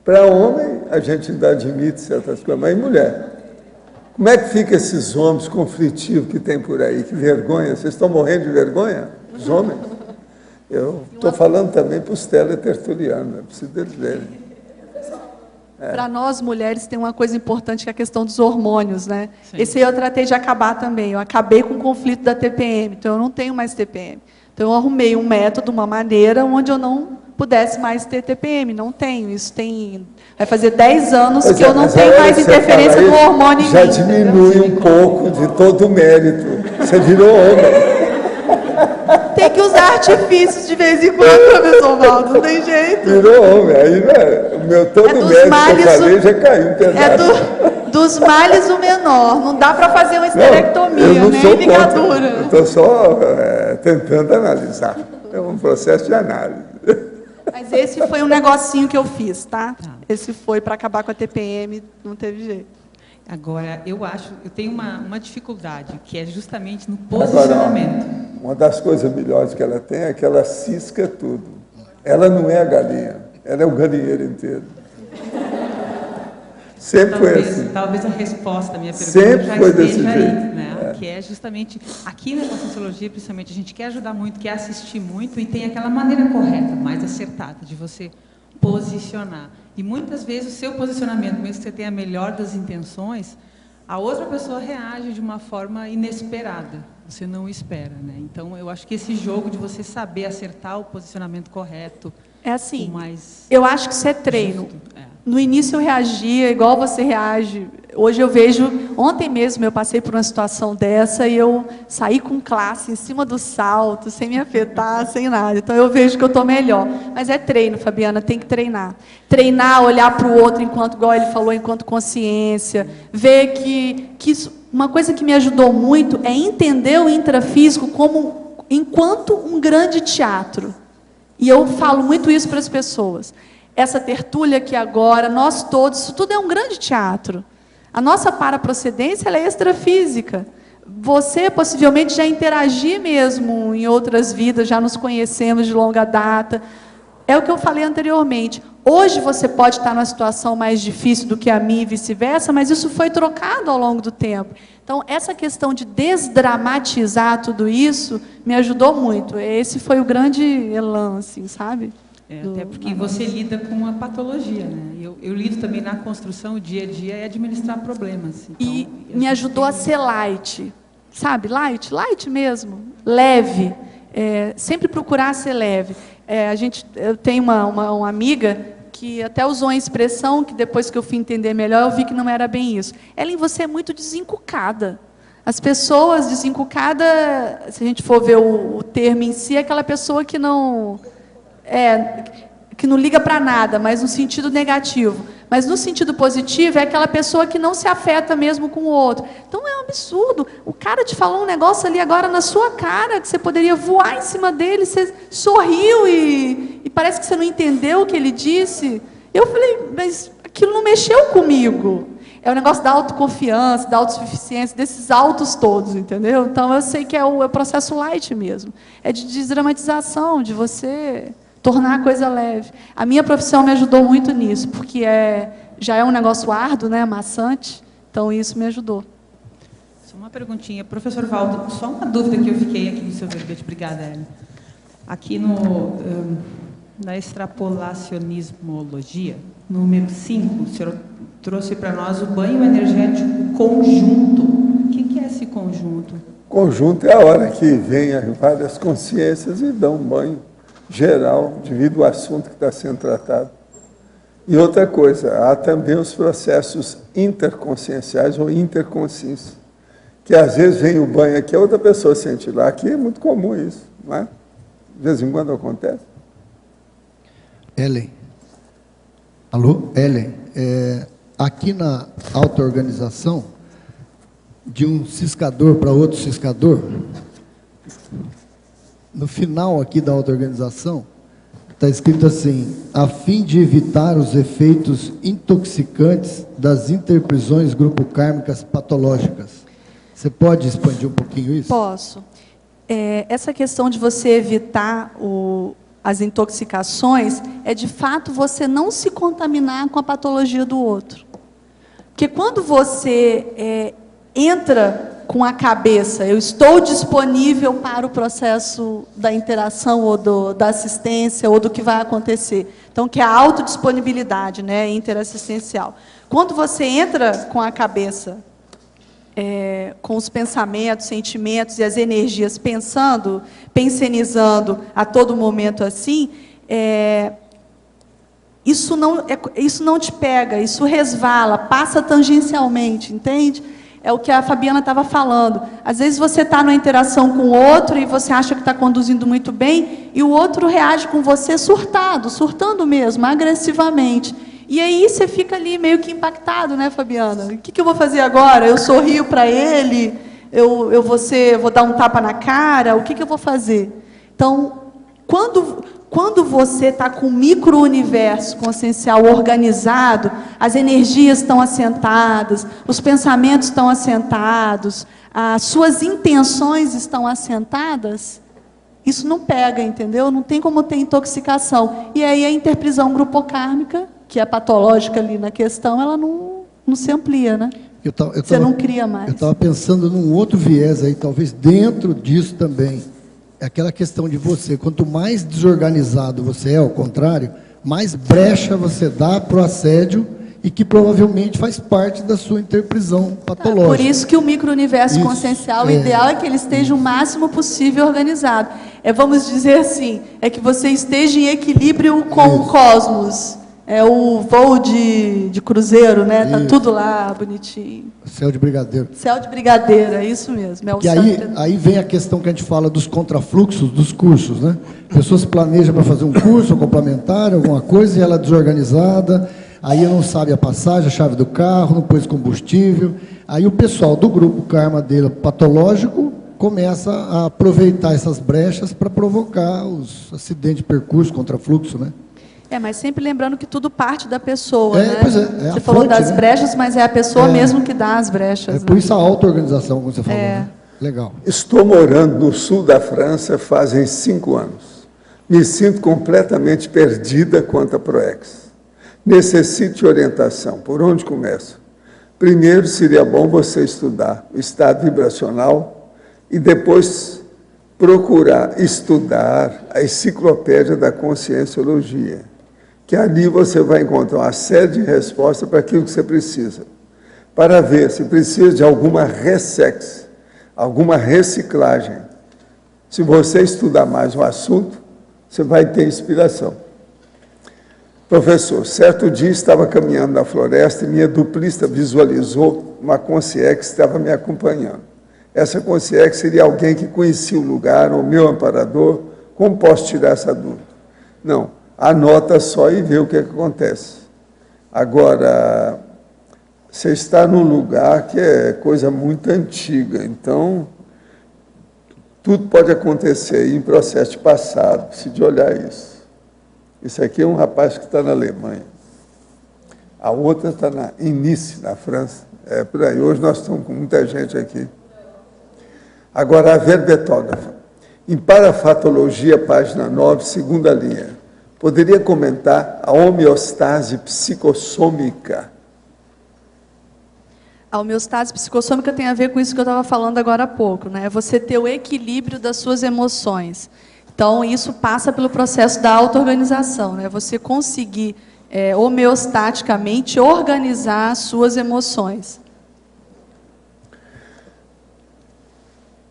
Para homem, a gente ainda admite certas coisas, mas e mulher? Como é que fica esses homens conflitivos que tem por aí? Que vergonha. Vocês estão morrendo de vergonha? Os homens? Eu estou falando também para os teletertulianos, é preciso deles verem. Para nós, mulheres, tem uma coisa importante, que é a questão dos hormônios, né? Sim. Esse aí eu tratei de acabar também. Eu acabei com o conflito da TPM, então eu não tenho mais TPM. Então eu arrumei um método, uma maneira, onde eu não pudesse mais ter TPM. Não tenho. Isso tem... Vai fazer 10 anos que eu não tenho mais interferência do hormônio em mim. Já diminui um pouco de todo o mérito. Você virou homem. Tem que usar artifícios de vez em quando, professor Valdo, não tem jeito. Virou homem. Aí, né, o meu todo mérito que eu falei já caiu um pedaço. Dos males o menor. Não dá para fazer uma esterectomia, nem ligadura. Eu estou só tentando analisar. É um processo de análise. Mas esse foi um negocinho que eu fiz, tá? Esse foi para acabar com a TPM, não teve jeito. Agora, eu tenho uma dificuldade, que é justamente no posicionamento. Agora, uma das coisas melhores que ela tem é que ela cisca tudo. Ela não é a galinha, ela é o galinheiro inteiro. Sempre foi assim. Talvez a resposta da minha pergunta sempre já foi esteja desse aí, jeito. né? Que é justamente, aqui na Conscienciologia, principalmente, a gente quer ajudar muito, quer assistir muito, e tem aquela maneira correta, mais acertada, de você posicionar. E muitas vezes o seu posicionamento, mesmo que você tenha a melhor das intenções, a outra pessoa reage de uma forma inesperada. Você não espera, né? Então, eu acho que esse jogo de você saber acertar o posicionamento correto... É assim, eu acho que isso é treino. No início eu reagia igual você reage. Hoje eu vejo... Ontem mesmo eu passei por uma situação dessa e eu saí com classe em cima do salto, sem me afetar, sem nada. Então eu vejo que eu estou melhor. Mas é treino, Fabiana, tem que treinar. Treinar, olhar para o outro enquanto, igual ele falou, enquanto consciência. Ver que isso, uma coisa que me ajudou muito é entender o intrafísico enquanto um grande teatro. E eu falo muito isso para as pessoas. Essa tertúlia aqui agora, nós todos, isso tudo é um grande teatro. A nossa paraprocedência ela é extrafísica. Você possivelmente já interagir mesmo em outras vidas, já nos conhecemos de longa data. É o que eu falei anteriormente. Hoje você pode estar numa situação mais difícil do que a minha e vice-versa, mas isso foi trocado ao longo do tempo. Então, essa questão de desdramatizar tudo isso me ajudou muito. Esse foi o grande elan, assim, sabe? Até porque você lida com a patologia, né? Eu lido também na construção, o dia a dia, é administrar problemas. Então, e me ajudou a ser light, sabe? Light mesmo, leve. Sempre procurar ser leve. Eu tenho uma amiga que até usou a expressão que depois que eu fui entender melhor, eu vi que não era bem isso. Ellen, você é muito desencucada. As pessoas desencucadas, se a gente for ver o termo em si, é aquela pessoa que não liga para nada, mas no sentido negativo. Mas no sentido positivo, é aquela pessoa que não se afeta mesmo com o outro. Então é um absurdo. O cara te falou um negócio ali agora na sua cara, que você poderia voar em cima dele, você sorriu e parece que você não entendeu o que ele disse. Eu falei, mas aquilo não mexeu comigo. É o negócio da autoconfiança, da autossuficiência, desses autos todos, entendeu? Então eu sei que é o processo light mesmo. É de desdramatização, de você tornar a coisa leve. A minha profissão me ajudou muito nisso, porque já é um negócio árduo, né, maçante, então isso me ajudou. Só uma perguntinha. Professor Valdo, só uma dúvida que eu fiquei aqui no seu verbete. Obrigada, Ellen. Aqui na extrapolacionismologia, número 5, o senhor trouxe para nós o banho energético conjunto. O que é esse conjunto? Conjunto é a hora que vem várias consciências e dão um banho geral, devido ao assunto que está sendo tratado. E outra coisa, há também os processos interconscienciais ou interconsciência, que às vezes vem o banho aqui, a outra pessoa sente lá. Aqui é muito comum isso, não é? De vez em quando acontece. Ellen. Alô? Ellen. Aqui na auto-organização, de um ciscador para outro ciscador, no final aqui da auto-organização, está escrito assim: a fim de evitar os efeitos intoxicantes das interprisões grupo-kármicas patológicas. Você pode expandir um pouquinho isso? Posso. Essa questão de você evitar as intoxicações é, de fato, você não se contaminar com a patologia do outro. Porque quando você entra com a cabeça, eu estou disponível para o processo da interação ou da assistência ou do que vai acontecer. Então, que é a autodisponibilidade, né, interassistencial. Quando você entra com a cabeça, com os pensamentos, sentimentos e as energias pensenizando a todo momento assim, isso não te pega, isso resvala, passa tangencialmente, entende? É o que a Fabiana estava falando. Às vezes você está numa interação com o outro e você acha que está conduzindo muito bem, e o outro reage com você surtando mesmo, agressivamente. E aí você fica ali meio que impactado, né, Fabiana? O que eu vou fazer agora? Eu sorrio para ele? Vou dar um tapa na cara? O que eu vou fazer? Então, quando você está com o micro-universo consciencial organizado, as energias estão assentadas, os pensamentos estão assentados, as suas intenções estão assentadas, isso não pega, entendeu? Não tem como ter intoxicação. E aí a interprisão grupocármica, que é patológica ali na questão, ela não se amplia, né? Você não cria mais. Eu estava pensando num outro viés aí, talvez dentro disso também. É aquela questão de você, quanto mais desorganizado você é, ao contrário, mais brecha você dá para o assédio e que provavelmente faz parte da sua interprisão patológica. Por isso que o micro-universo consciencial, o ideal é que ele esteja o máximo possível organizado. Vamos dizer assim, que você esteja em equilíbrio com o cosmos. É o voo de cruzeiro, né? Está tudo lá, bonitinho. Céu de brigadeiro. Céu de brigadeiro, é isso mesmo. É o e aí vem a questão que a gente fala dos contrafluxos dos cursos, né? A pessoa se planeja para fazer um curso complementar, alguma coisa, e ela é desorganizada, aí não sabe a passagem, a chave do carro, não pôs combustível. Aí o pessoal do grupo karma dele patológico começa a aproveitar essas brechas para provocar os acidentes de percurso, contrafluxo, né? Mas sempre lembrando que tudo parte da pessoa, né? Pois você falou fonte, das né? brechas, mas é a pessoa mesmo que dá as brechas. Por isso a auto-organização, como você falou. Né? Legal. Estou morando no sul da França fazem 5 anos. Me sinto completamente perdida quanto a ProEx. Necessito de orientação. Por onde começo? Primeiro, seria bom você estudar o estado vibracional e depois procurar estudar a enciclopédia da Conscienciologia, que ali você vai encontrar uma série de respostas para aquilo que você precisa, para ver se precisa de alguma ressex, alguma reciclagem. Se você estudar mais o assunto, você vai ter inspiração. Professor, certo dia estava caminhando na floresta e minha duplista visualizou uma consciência que estava me acompanhando. Essa consciência seria alguém que conhecia o lugar, o meu amparador. Como posso tirar essa dúvida? Não, anota só e vê o que acontece. Agora, você está num lugar que é coisa muito antiga, então tudo pode acontecer em processo de passado, preciso de olhar isso. Esse aqui é um rapaz que está na Alemanha. A outra está em Nice, na França. Por aí. Hoje nós estamos com muita gente aqui. Agora, a verbetógrafa. Em Parafatologia, página 9, segunda linha. Poderia comentar a homeostase psicossômica? A homeostase psicossômica tem a ver com isso que eu estava falando agora há pouco, né? Você ter o equilíbrio das suas emoções. Então, isso passa pelo processo da auto-organização, né? Você conseguir homeostaticamente organizar as suas emoções.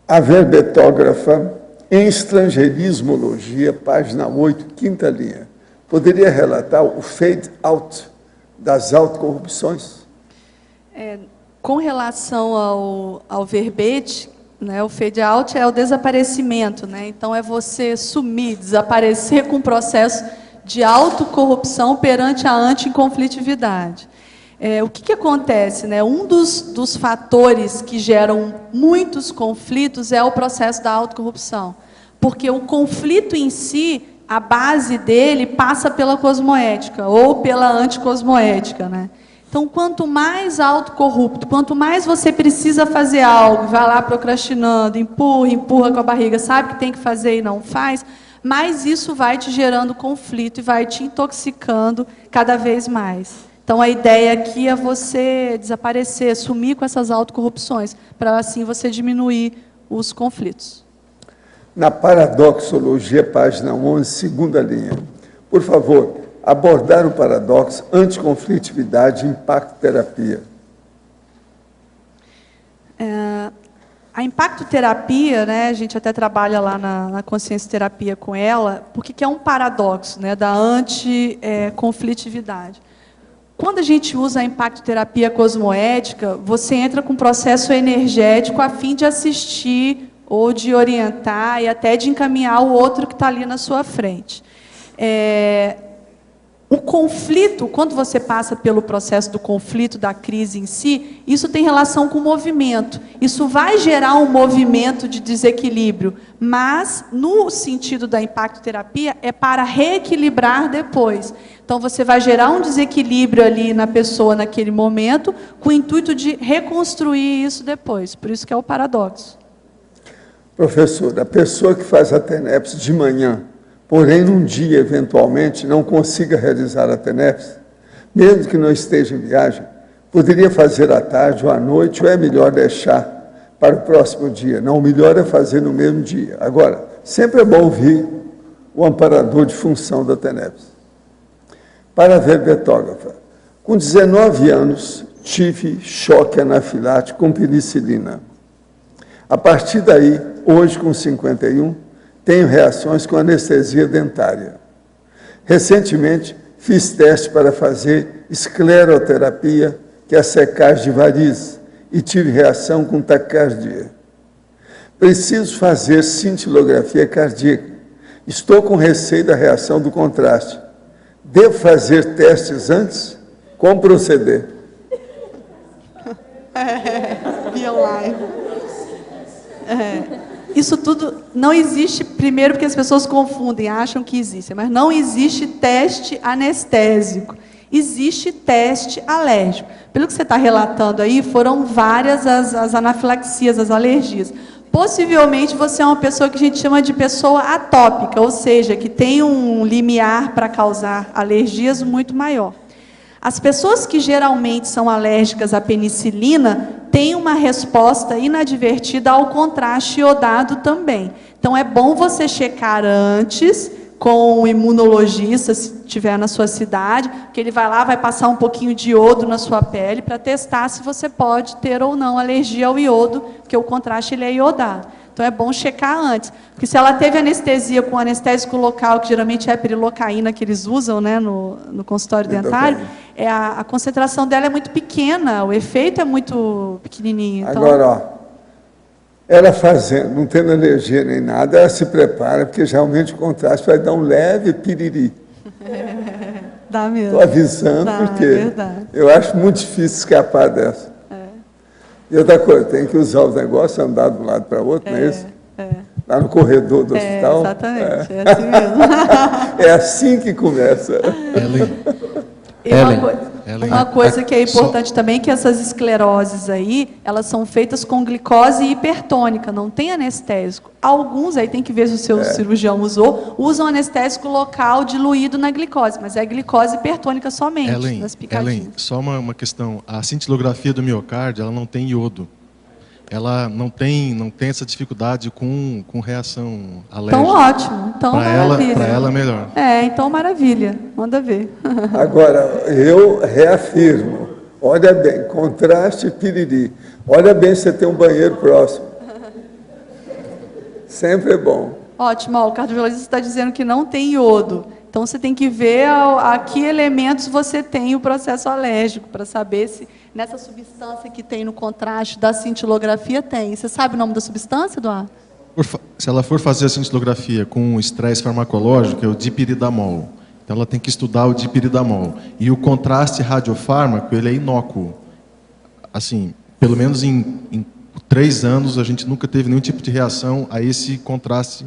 A verbetógrafa, em Estrangeirismologia, página 8, quinta linha, poderia relatar o fade out das autocorrupções? Com relação ao verbete, né, o fade out é o desaparecimento, né? Então é você sumir, desaparecer com o processo de autocorrupção perante a anticonflitividade. O que acontece, né? Um dos fatores que geram muitos conflitos é o processo da autocorrupção, porque o conflito em si, a base dele passa pela cosmoética ou pela anticosmoética, né? Então, quanto mais autocorrupto, quanto mais você precisa fazer algo, vai lá procrastinando, empurra com a barriga, sabe que tem que fazer e não faz, mais isso vai te gerando conflito e vai te intoxicando cada vez mais. Então, a ideia aqui é você desaparecer, sumir com essas autocorrupções, para assim você diminuir os conflitos. Na Paradoxologia, página 11, segunda linha. Por favor, abordar o paradoxo, anticonflitividade e impacto-terapia. A impacto-terapia, né, a gente até trabalha lá na consciência-terapia com ela, porque é um paradoxo, né, da anticonflitividade. Quando a gente usa a impacto-terapia cosmoética, você entra com um processo energético a fim de assistir ou de orientar e até de encaminhar o outro que está ali na sua frente. O conflito, quando você passa pelo processo do conflito, da crise em si, isso tem relação com o movimento. Isso vai gerar um movimento de desequilíbrio, mas, no sentido da impacto-terapia, é para reequilibrar depois. Então, você vai gerar um desequilíbrio ali na pessoa naquele momento, com o intuito de reconstruir isso depois. Por isso que é o paradoxo. Professor, a pessoa que faz a TENEPS de manhã, porém, num dia, eventualmente, não consiga realizar a TENEPS, mesmo que não esteja em viagem, poderia fazer à tarde ou à noite, ou é melhor deixar para o próximo dia? Não, o melhor é fazer no mesmo dia. Agora, sempre é bom ouvir o amparador de função da TENEPS. Para a verbetógrafa, com 19 anos, tive choque anafilático com penicilina. A partir daí, hoje com 51, tenho reações com anestesia dentária. Recentemente, fiz teste para fazer escleroterapia, que é a secagem de varizes, e tive reação com taquicardia. Preciso fazer cintilografia cardíaca. Estou com receio da reação do contraste. Devo fazer testes antes? Como proceder? Via live. Isso tudo não existe, primeiro porque as pessoas confundem, acham que existe, mas não existe teste anestésico, existe teste alérgico. Pelo que você está relatando aí, foram várias as anafilaxias, as alergias. Possivelmente você é uma pessoa que a gente chama de pessoa atópica, ou seja, que tem um limiar para causar alergias muito maior. As pessoas que geralmente são alérgicas à penicilina têm uma resposta inadvertida ao contraste iodado também. Então, é bom você checar antes com o imunologista, se estiver na sua cidade, que ele vai lá, vai passar um pouquinho de iodo na sua pele para testar se você pode ter ou não alergia ao iodo, porque o contraste ele é iodado. Então, é bom checar antes. Porque se ela teve anestesia com anestésico local, que geralmente é a perilocaína que eles usam, né, no consultório dentário, a concentração dela é muito pequena, o efeito é muito pequenininho. Então... Agora, ó, ela fazendo, não tendo alergia nem nada, ela se prepara, porque geralmente o contraste vai dar um leve piriri. Dá mesmo. Estou avisando, porque eu acho muito difícil escapar dessa. E outra coisa, tem que usar os negócios, andar de um lado para o outro, não é isso? Lá no corredor do hospital. Exatamente, é assim mesmo. É assim que começa. Uma coisa que é importante também, que essas escleroses aí, elas são feitas com glicose hipertônica, não tem anestésico. Alguns, aí tem que ver se o seu cirurgião usam anestésico local diluído na glicose, mas é glicose hipertônica somente, nas picadinhas. Só uma questão, a cintilografia do miocárdio, ela não tem iodo. ela não tem essa dificuldade com reação alérgica. Então, ótimo. Então, maravilha. Para ela, melhor. Então, maravilha. Manda ver. Agora, eu reafirmo, olha bem, contraste piriri. Olha bem se você tem um banheiro próximo. Sempre é bom. Ótimo. Ó, o cardiologista está dizendo que não tem iodo. Então, você tem que ver a que elementos você tem o processo alérgico, para saber se nessa substância que tem no contraste da cintilografia tem. Você sabe o nome da substância, Eduardo? Se ela for fazer a cintilografia com estresse farmacológico, é o dipiridamol. Então, ela tem que estudar o dipiridamol. E o contraste radiofármaco, ele é inócuo. Assim, pelo menos em 3 anos, a gente nunca teve nenhum tipo de reação a esse contraste,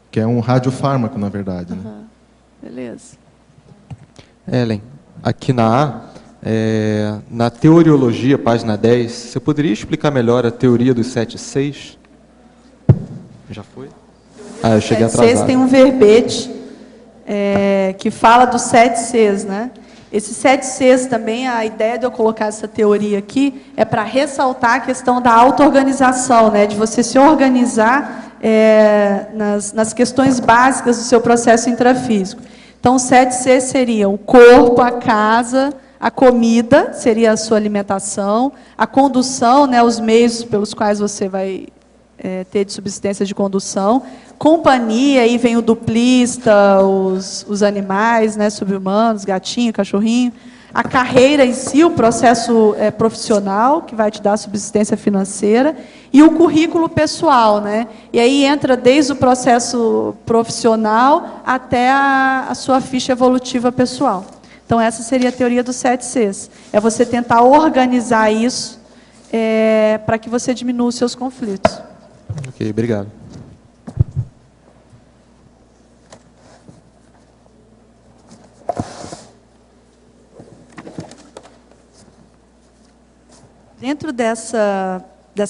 que é um radiofármaco, na verdade. Né? Beleza. Ellen, aqui na na teoriologia, página 10, você poderia explicar melhor a teoria dos 7 Cs? Já foi? Eu cheguei atrasado. 7 Cs tem um verbete que fala dos 7 Cs, né? Esses 7 Cs também, a ideia de eu colocar essa teoria aqui é para ressaltar a questão da auto-organização, né? De você se organizar nas questões básicas do seu processo intrafísico. Então, os 7 Cs seriam o corpo, a casa, a comida, seria a sua alimentação, a condução, né, os meios pelos quais você vai ter de subsistência de condução, companhia, aí vem o duplista, os animais, né, subhumanos, gatinho, cachorrinho, a carreira em si, o processo profissional, que vai te dar subsistência financeira, e o currículo pessoal, né? E aí entra desde o processo profissional até a sua ficha evolutiva pessoal. Então, essa seria a teoria dos 7 Cs. É você tentar organizar isso para que você diminua os seus conflitos. Ok, obrigado. Dentro dessa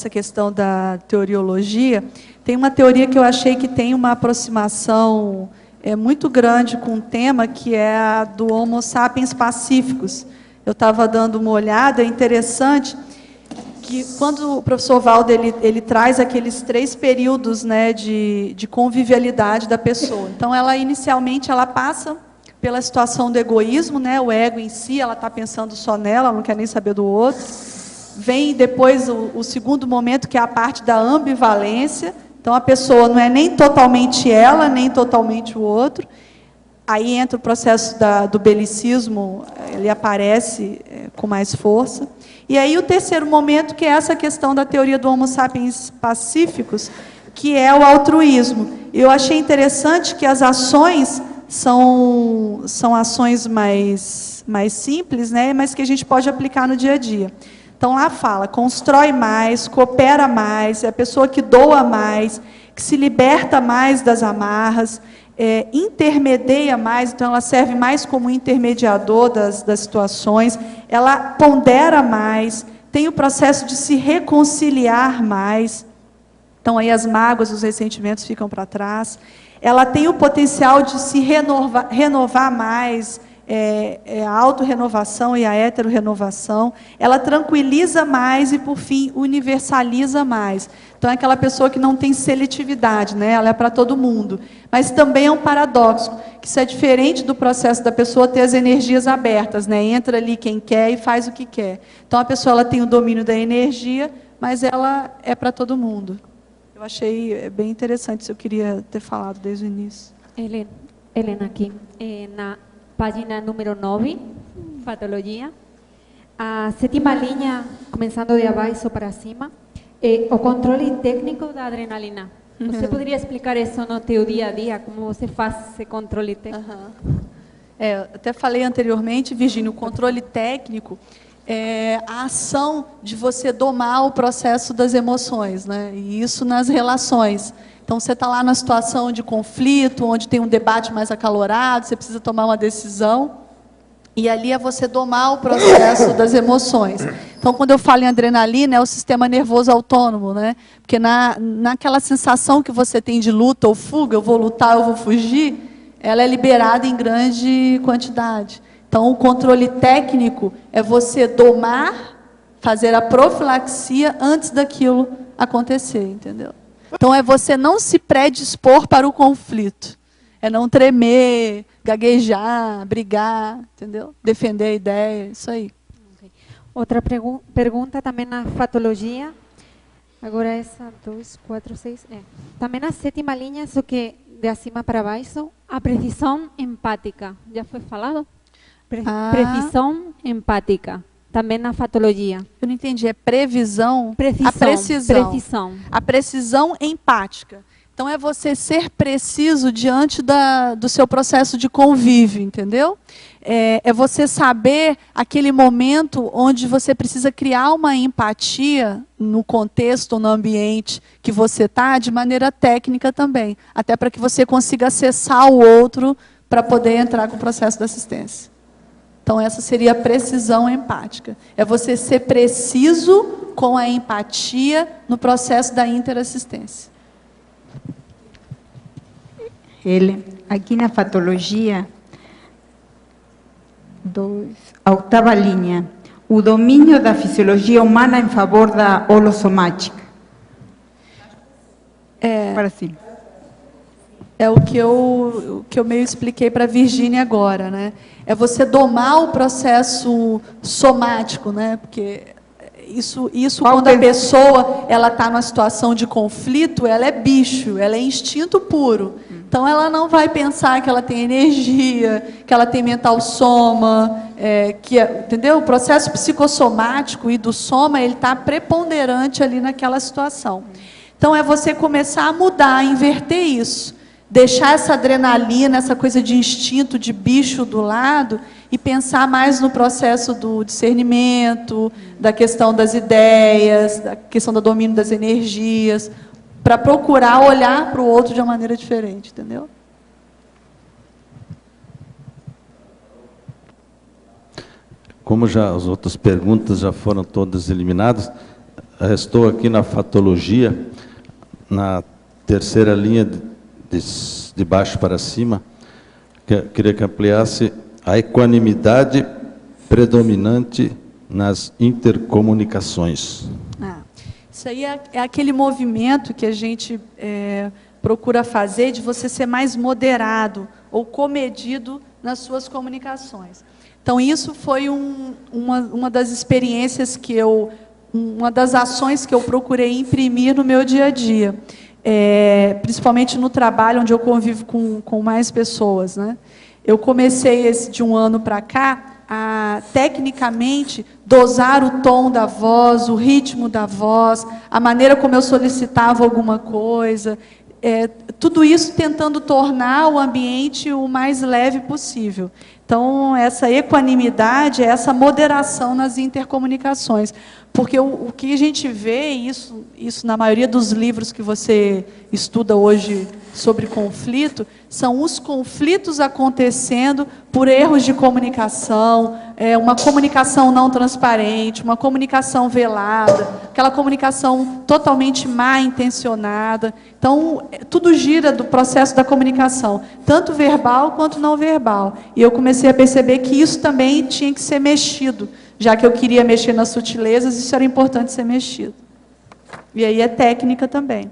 questão da teoriologia, tem uma teoria que eu achei que tem uma aproximação muito grande com o tema, que é a do Homo sapiens pacíficos. Eu estava dando uma olhada, é interessante que quando o professor Valdo ele traz aqueles 3 períodos, né, de convivialidade da pessoa. Então, inicialmente ela passa pela situação do egoísmo, né, o ego em si, ela está pensando só nela, ela não quer nem saber do outro. Vem depois o segundo momento, que é a parte da ambivalência. Então, a pessoa não é nem totalmente ela, nem totalmente o outro. Aí entra o processo do belicismo, ele aparece com mais força. E aí o terceiro momento, que é essa questão da teoria do Homo sapiens pacíficos, que é o altruísmo. Eu achei interessante que as ações são ações mais simples, né, mas que a gente pode aplicar no dia a dia. Então, lá fala, constrói mais, coopera mais, é a pessoa que doa mais, que se liberta mais das amarras, intermedia mais, então ela serve mais como intermediador das situações, ela pondera mais, tem o processo de se reconciliar mais, então aí as mágoas, os ressentimentos ficam para trás, ela tem o potencial de se renovar mais, a autorrenovação e a heterorenovação, ela tranquiliza mais e, por fim, universaliza mais. Então, é aquela pessoa que não tem seletividade, né? Ela é para todo mundo. Mas também é um paradoxo, que isso é diferente do processo da pessoa ter as energias abertas, né? Entra ali quem quer e faz o que quer. Então, a pessoa ela tem o domínio da energia, mas ela é para todo mundo. Eu achei bem interessante, isso eu queria ter falado desde o início. Helena, aqui, na página número 9, patologia, a 7ª linha, começando de abaixo para cima, o controle técnico da adrenalina. Você poderia explicar isso no teu dia a dia, como você faz esse controle técnico? Eu até falei anteriormente, Virgínia, o controle técnico é a ação de você domar o processo das emoções, né? E isso nas relações. Então, você está lá na situação de conflito, onde tem um debate mais acalorado, você precisa tomar uma decisão, e ali é você domar o processo das emoções. Então, quando eu falo em adrenalina, é o sistema nervoso autônomo, né? Porque naquela sensação que você tem de luta ou fuga, eu vou lutar, eu vou fugir, ela é liberada em grande quantidade. Então, o controle técnico é você domar fazer a profilaxia antes daquilo acontecer, entendeu? Então, é você não se predispor para o conflito. É não tremer, gaguejar, brigar, entendeu? Defender a ideia, isso aí. Outra pergunta também na fatologia. Agora essa, 2, 4, 6. Também na 7ª linha, só que de acima para baixo, a precisão empática. Já foi falado? Precisão empática. Também na fatologia. Eu não entendi. É previsão? Precisão. A precisão. Precisão. A precisão empática. Então, é você ser preciso diante do seu processo de convívio, entendeu? É você saber aquele momento onde você precisa criar uma empatia no contexto, no ambiente que você está, de maneira técnica também. Até para que você consiga acessar o outro para poder entrar com o processo de assistência. Então, essa seria a precisão empática. É você ser preciso com a empatia no processo da interassistência. Ele, aqui na fatologia, a 8ª linha, o domínio da fisiologia humana em favor da holossomática. Para cima. É o que eu meio expliquei para a Virgínia agora, né? É você domar o processo somático, né? Porque isso quando a pessoa ela está numa situação de conflito, ela é bicho, ela é instinto puro. Então, ela não vai pensar que ela tem energia, que ela tem mental soma, entendeu? O processo psicossomático e do soma, ele está preponderante ali naquela situação. Então, é você começar a mudar, a inverter isso. Deixar essa adrenalina, essa coisa de instinto, de bicho do lado, e pensar mais no processo do discernimento, da questão das ideias, da questão do domínio das energias, para procurar olhar para o outro de uma maneira diferente, entendeu? Como já as outras perguntas já foram todas eliminadas, restou aqui na fatologia, na 3ª linha de baixo para cima, queria que ampliasse a equanimidade predominante nas intercomunicações. Isso aí é aquele movimento que a gente procura fazer de você ser mais moderado ou comedido nas suas comunicações. Então, isso foi uma das experiências uma das ações que eu procurei imprimir no meu dia a dia. Principalmente no trabalho onde eu convivo com mais pessoas, né? Eu comecei de um ano para cá a, tecnicamente, dosar o tom da voz, o ritmo da voz, a maneira como eu solicitava alguma coisa, tudo isso tentando tornar o ambiente o mais leve possível. Então, essa equanimidade, essa moderação nas intercomunicações. Porque o que a gente vê, isso na maioria dos livros que você estuda hoje sobre conflito, são os conflitos acontecendo por erros de comunicação, uma comunicação não transparente, uma comunicação velada, aquela comunicação totalmente mal intencionada. Então, tudo gira do processo da comunicação, tanto verbal quanto não verbal. E eu comecei a perceber que isso também tinha que ser mexido. Já que eu queria mexer nas sutilezas, isso era importante ser mexido. E aí é técnica também.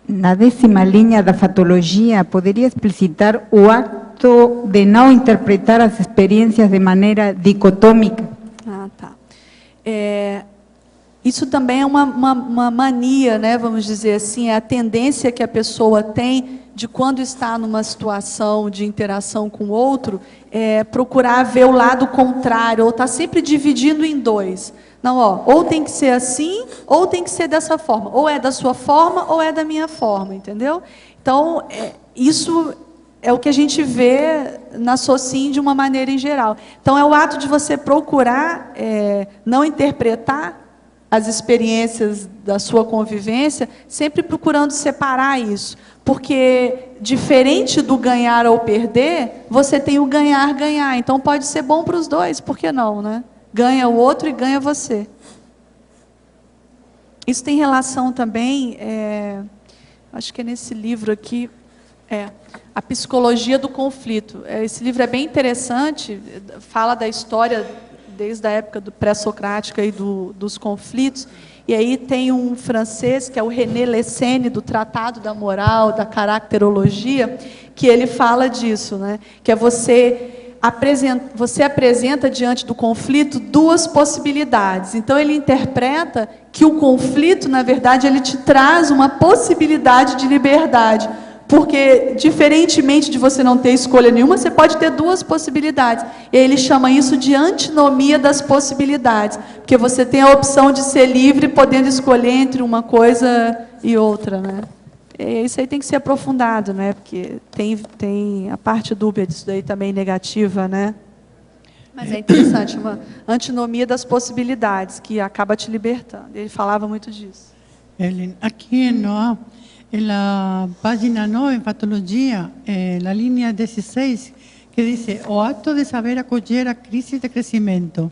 Na 10ª linha da fatologia, poderia explicitar o ato de não interpretar as experiências de maneira dicotômica? Tá. Isso também é uma mania, né, vamos dizer assim, é a tendência que a pessoa tem de quando está numa situação de interação com o outro, procurar ver o lado contrário, ou está sempre dividindo em dois. Não, ou tem que ser assim, ou tem que ser dessa forma. Ou é da sua forma, ou é da minha forma, entendeu? Então, isso é o que a gente vê na SOCIM de uma maneira em geral. Então, é o ato de você procurar não interpretar as experiências da sua convivência, sempre procurando separar isso. Porque, diferente do ganhar ou perder, você tem o ganhar-ganhar. Então, pode ser bom para os dois, por que não, né? Ganha o outro e ganha você. Isso tem relação também, acho que é nesse livro aqui, A Psicologia do Conflito. Esse livro é bem interessante, fala da história desde a época pré-socrática e dos conflitos. E aí tem um francês, que é o René Lessene, do Tratado da Moral, da Caracterologia, que ele fala disso, né? Que é você apresenta diante do conflito duas possibilidades. Então, ele interpreta que o conflito, na verdade, ele te traz uma possibilidade de liberdade. Porque, diferentemente de você não ter escolha nenhuma, você pode ter duas possibilidades. E ele chama isso de antinomia das possibilidades. Porque você tem a opção de ser livre, podendo escolher entre uma coisa e outra, né? E isso aí tem que ser aprofundado, né? Porque tem a parte dúbia disso daí também negativa, né? Mas é interessante, uma antinomia das possibilidades, que acaba te libertando. Ele falava muito disso. Ellen, aqui no... En la página 9, en Patología, la línea 16, que dice, o acto de saber acolher a crisis de crescimento.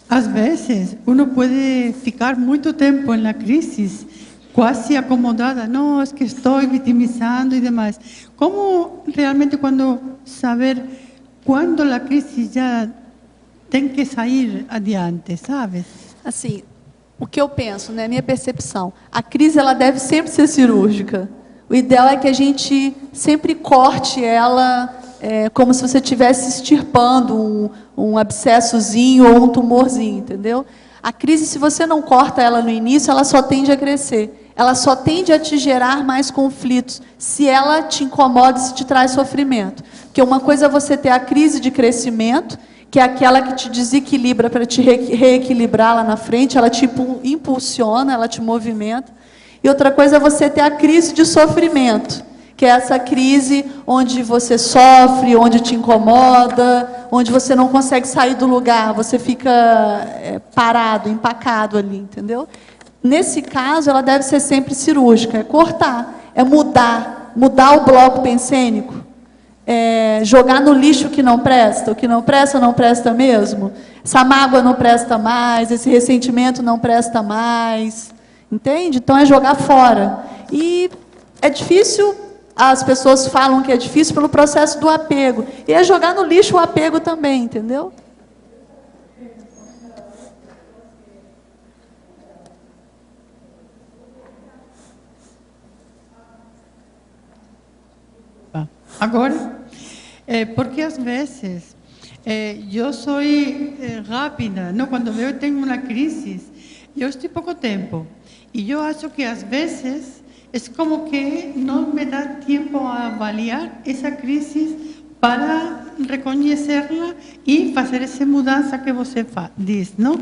Às vezes, uno puede ficar muito tempo en la crisis, quase acomodada, no, es que estoy vitimizando y demás. ¿Cómo realmente saber cuándo la crisis ya tem que sair adiante, sabes? Assim, o que eu penso, né, minha percepção, a crise ela deve sempre ser cirúrgica. O ideal é que a gente sempre corte ela como se você estivesse extirpando um abscessozinho ou um tumorzinho, entendeu? A crise, se você não corta ela no início, ela só tende a crescer. Ela só tende a te gerar mais conflitos, se ela te incomoda, se te traz sofrimento. Porque uma coisa é você ter a crise de crescimento, que é aquela que te desequilibra para te reequilibrar lá na frente, ela te impulsiona, ela te movimenta. E outra coisa é você ter a crise de sofrimento, que é essa crise onde você sofre, onde te incomoda, onde você não consegue sair do lugar, você fica parado, empacado ali, entendeu? Nesse caso, ela deve ser sempre cirúrgica, é cortar, é mudar o bloco pensênico. Jogar no lixo o que não presta não presta mesmo, essa mágoa não presta mais, esse ressentimento não presta mais, entende? Então é jogar fora. E é difícil, as pessoas falam que é difícil pelo processo do apego, e é jogar no lixo o apego também, entendeu? Agora, porque às vezes eu sou rápida, não? Quando eu tenho uma crise, eu estou pouco tempo. E eu acho que às vezes é como que não me dá tempo a avaliar essa crise para reconhecê-la e fazer essa mudança que você diz, não?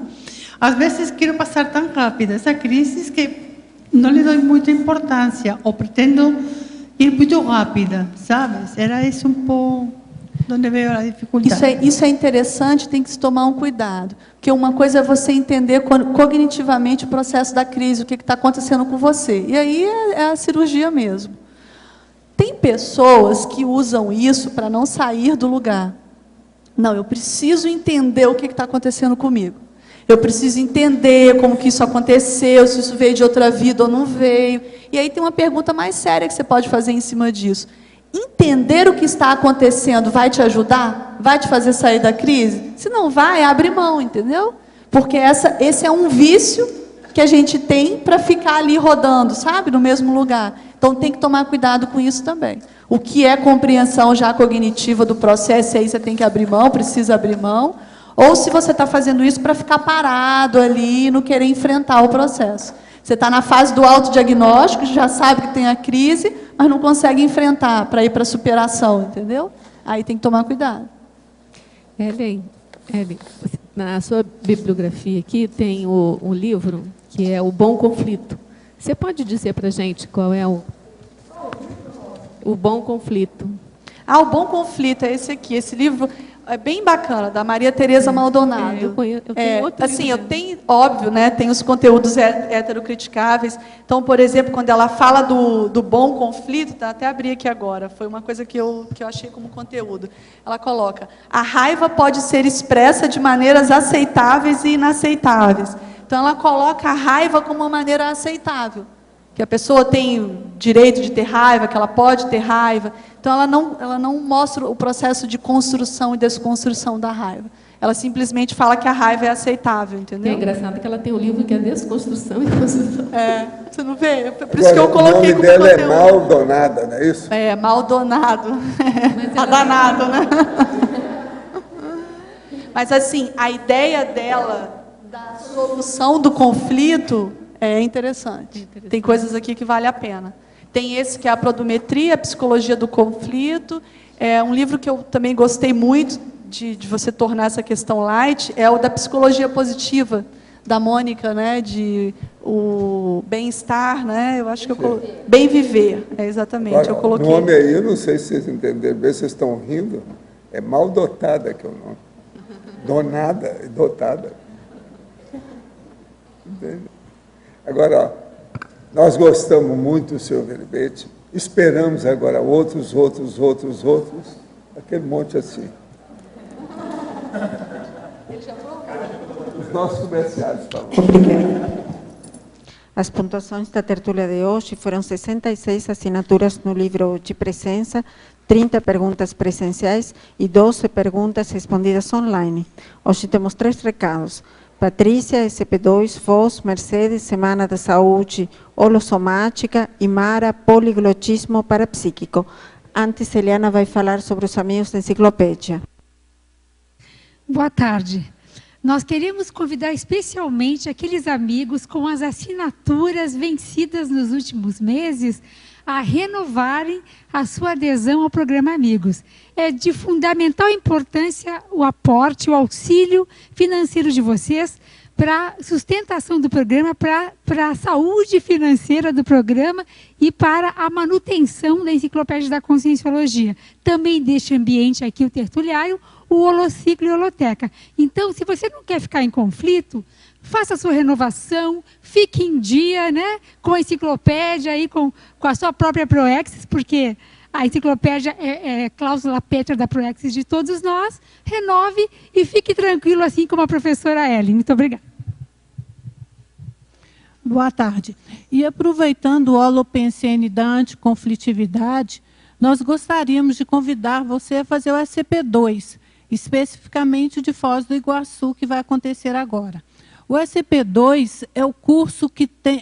Às vezes quero passar tão rápida essa crise que não lhe dou muita importância, ou pretendo ir muito rápida, sabes? Era isso um pouco onde veio a dificuldade. Isso é interessante, tem que se tomar um cuidado. Porque uma coisa é você entender cognitivamente o processo da crise, o que está acontecendo com você. E aí é a cirurgia mesmo. Tem pessoas que usam isso para não sair do lugar. Não, eu preciso entender o que está acontecendo comigo. Eu preciso entender como que isso aconteceu, se isso veio de outra vida ou não veio. E aí tem uma pergunta mais séria que você pode fazer em cima disso. Entender o que está acontecendo vai te ajudar? Vai te fazer sair da crise? Se não vai, abre mão, entendeu? Porque esse é um vício que a gente tem para ficar ali rodando, sabe? No mesmo lugar. Então tem que tomar cuidado com isso também. O que é compreensão já cognitiva do processo, aí você tem que abrir mão, precisa abrir mão. Ou se você está fazendo isso para ficar parado ali e não querer enfrentar o processo. Você está na fase do autodiagnóstico, já sabe que tem a crise, mas não consegue enfrentar para ir para a superação, entendeu? Aí tem que tomar cuidado. Ellen, na sua bibliografia aqui tem um livro que é O Bom Conflito. Você pode dizer para a gente qual é o Bom Conflito? O Bom Conflito é esse aqui. Esse livro é bem bacana, da Maria Tereza Maldonado. Eu tenho outro assim, livro. eu tenho, óbvio, né, tem os conteúdos heterocriticáveis. Então, por exemplo, quando ela fala do bom conflito, tá, até abri aqui agora, foi uma coisa que eu achei como conteúdo. Ela coloca: a raiva pode ser expressa de maneiras aceitáveis e inaceitáveis. Então, ela coloca a raiva como uma maneira aceitável. Que a pessoa tem o direito de ter raiva, que ela pode ter raiva. Então, ela não mostra o processo de construção e desconstrução da raiva. ela simplesmente fala que a raiva é aceitável, entendeu? É engraçado que ela tem um livro que é Desconstrução e Construção. Você não vê? Por isso que eu coloquei como conteúdo. O nome dela é conteúdo. Maldonada, não é isso? Maldonado. Tá danado, né? Mas, assim, a ideia dela da solução do conflito é interessante. Tem coisas aqui que vale a pena. Tem esse que é a Prodometria, a Psicologia do Conflito. É um livro que eu também gostei muito de você tornar essa questão light, é o da Psicologia Positiva, da Mônica, né, de o bem-estar, né? Eu acho que bem viver, exatamente. Agora, eu coloquei. O nome aí, eu não sei se vocês entenderam bem, vocês estão rindo, é Maldotada que é o nome. Donada e dotada. Entende? Agora, ó, nós gostamos muito do seu verbete, esperamos agora outros, aquele monte assim. Os nossos comerciais, por favor. Obrigada. As pontuações da tertúlia de hoje foram 66 assinaturas no livro de presença, 30 perguntas presenciais e 12 perguntas respondidas online. Hoje temos 3 recados. Patrícia, SP2, Foz, Mercedes, Semana da Saúde, Holossomática e Mara, Poliglotismo Parapsíquico. Antes, Eliana vai falar sobre os amigos da enciclopédia. Boa tarde. Nós queremos convidar especialmente aqueles amigos com as assinaturas vencidas nos últimos meses a renovarem a sua adesão ao programa Amigos. É de fundamental importância o aporte, o auxílio financeiro de vocês para a sustentação do programa, para a saúde financeira do programa e para a manutenção da Enciclopédia da Conscienciologia. Também deste ambiente aqui, o tertuliário, o Holociclo e a Holoteca. Então, se você não quer ficar em conflito, faça a sua renovação, fique em dia, né, com a enciclopédia, e com a sua própria Proexis, porque a enciclopédia é cláusula pétrea da Proexis de todos nós. Renove e fique tranquilo, assim como a professora Ellen. Muito obrigada. Boa tarde. E aproveitando o Holopensene da anticonflitividade, nós gostaríamos de convidar você a fazer o SCP-2, especificamente de Foz do Iguaçu, que vai acontecer agora. O SCP-2 é o curso que tem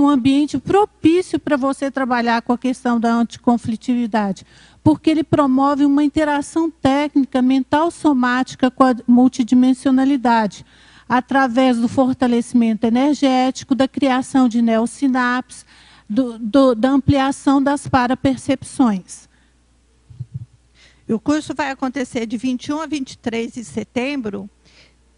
um ambiente propício para você trabalhar com a questão da anticonflitividade, porque ele promove uma interação técnica mental somática com a multidimensionalidade, através do fortalecimento energético, da criação de neossinapses, da ampliação das parapercepções. O curso vai acontecer de 21 a 23 de setembro.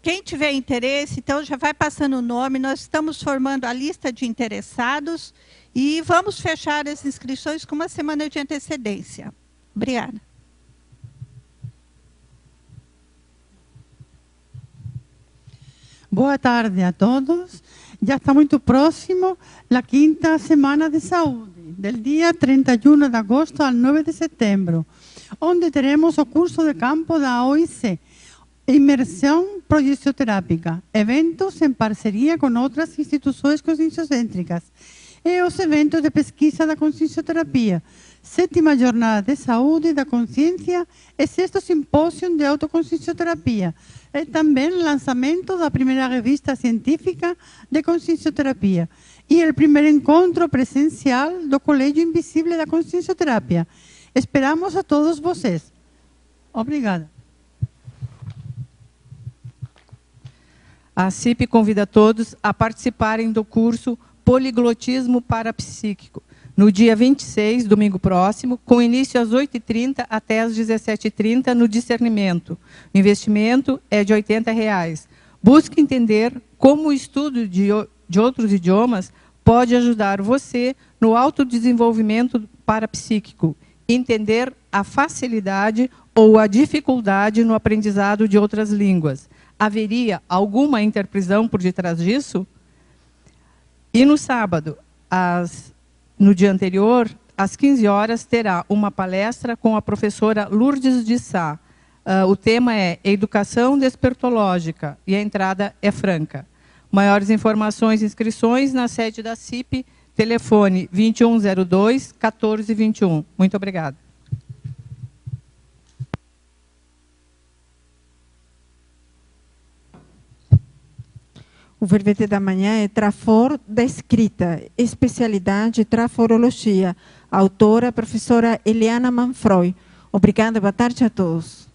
Quem tiver interesse, então já vai passando o nome. Nós estamos formando a lista de interessados e vamos fechar as inscrições com uma semana de antecedência. Obrigada. Boa tarde a todos. Já está muito próximo a 5ª Semana de Saúde, del dia 31 de agosto ao 9 de setembro, onde teremos o curso de campo da OIC, Imersão Progesterotterápica, eventos em parceria com outras instituições conscienciocêntricas, e os eventos de pesquisa da consciencioterapia, 7ª Jornada de Saúde da Consciência e 6º Simpósio de Autoconsciencioterapia, e também o lançamento da primeira revista científica de consciencioterapia e o primeiro encontro presencial do Colégio Invisível da Consciencioterapia. Esperamos a todos vocês. Obrigada. A CIP convida todos a participarem do curso Poliglotismo Parapsíquico, no dia 26, domingo próximo, com início às 8h30 até às 17h30 no discernimento. O investimento é de R$ 80. Busque entender como o estudo de outros idiomas pode ajudar você no autodesenvolvimento parapsíquico, entender a facilidade ou a dificuldade no aprendizado de outras línguas. Haveria alguma interprisão por detrás disso? E no sábado, no dia anterior, às 15 horas, terá uma palestra com a professora Lourdes de Sá. O tema é Educação Despertológica e a entrada é franca. Maiores informações e inscrições na sede da CIP, telefone 2102-1421. Muito obrigada. O verbete da manhã é Trafor da Escrita, especialidade Traforologia. Autora, professora Eliana Manfroy. Obrigada, boa tarde a todos.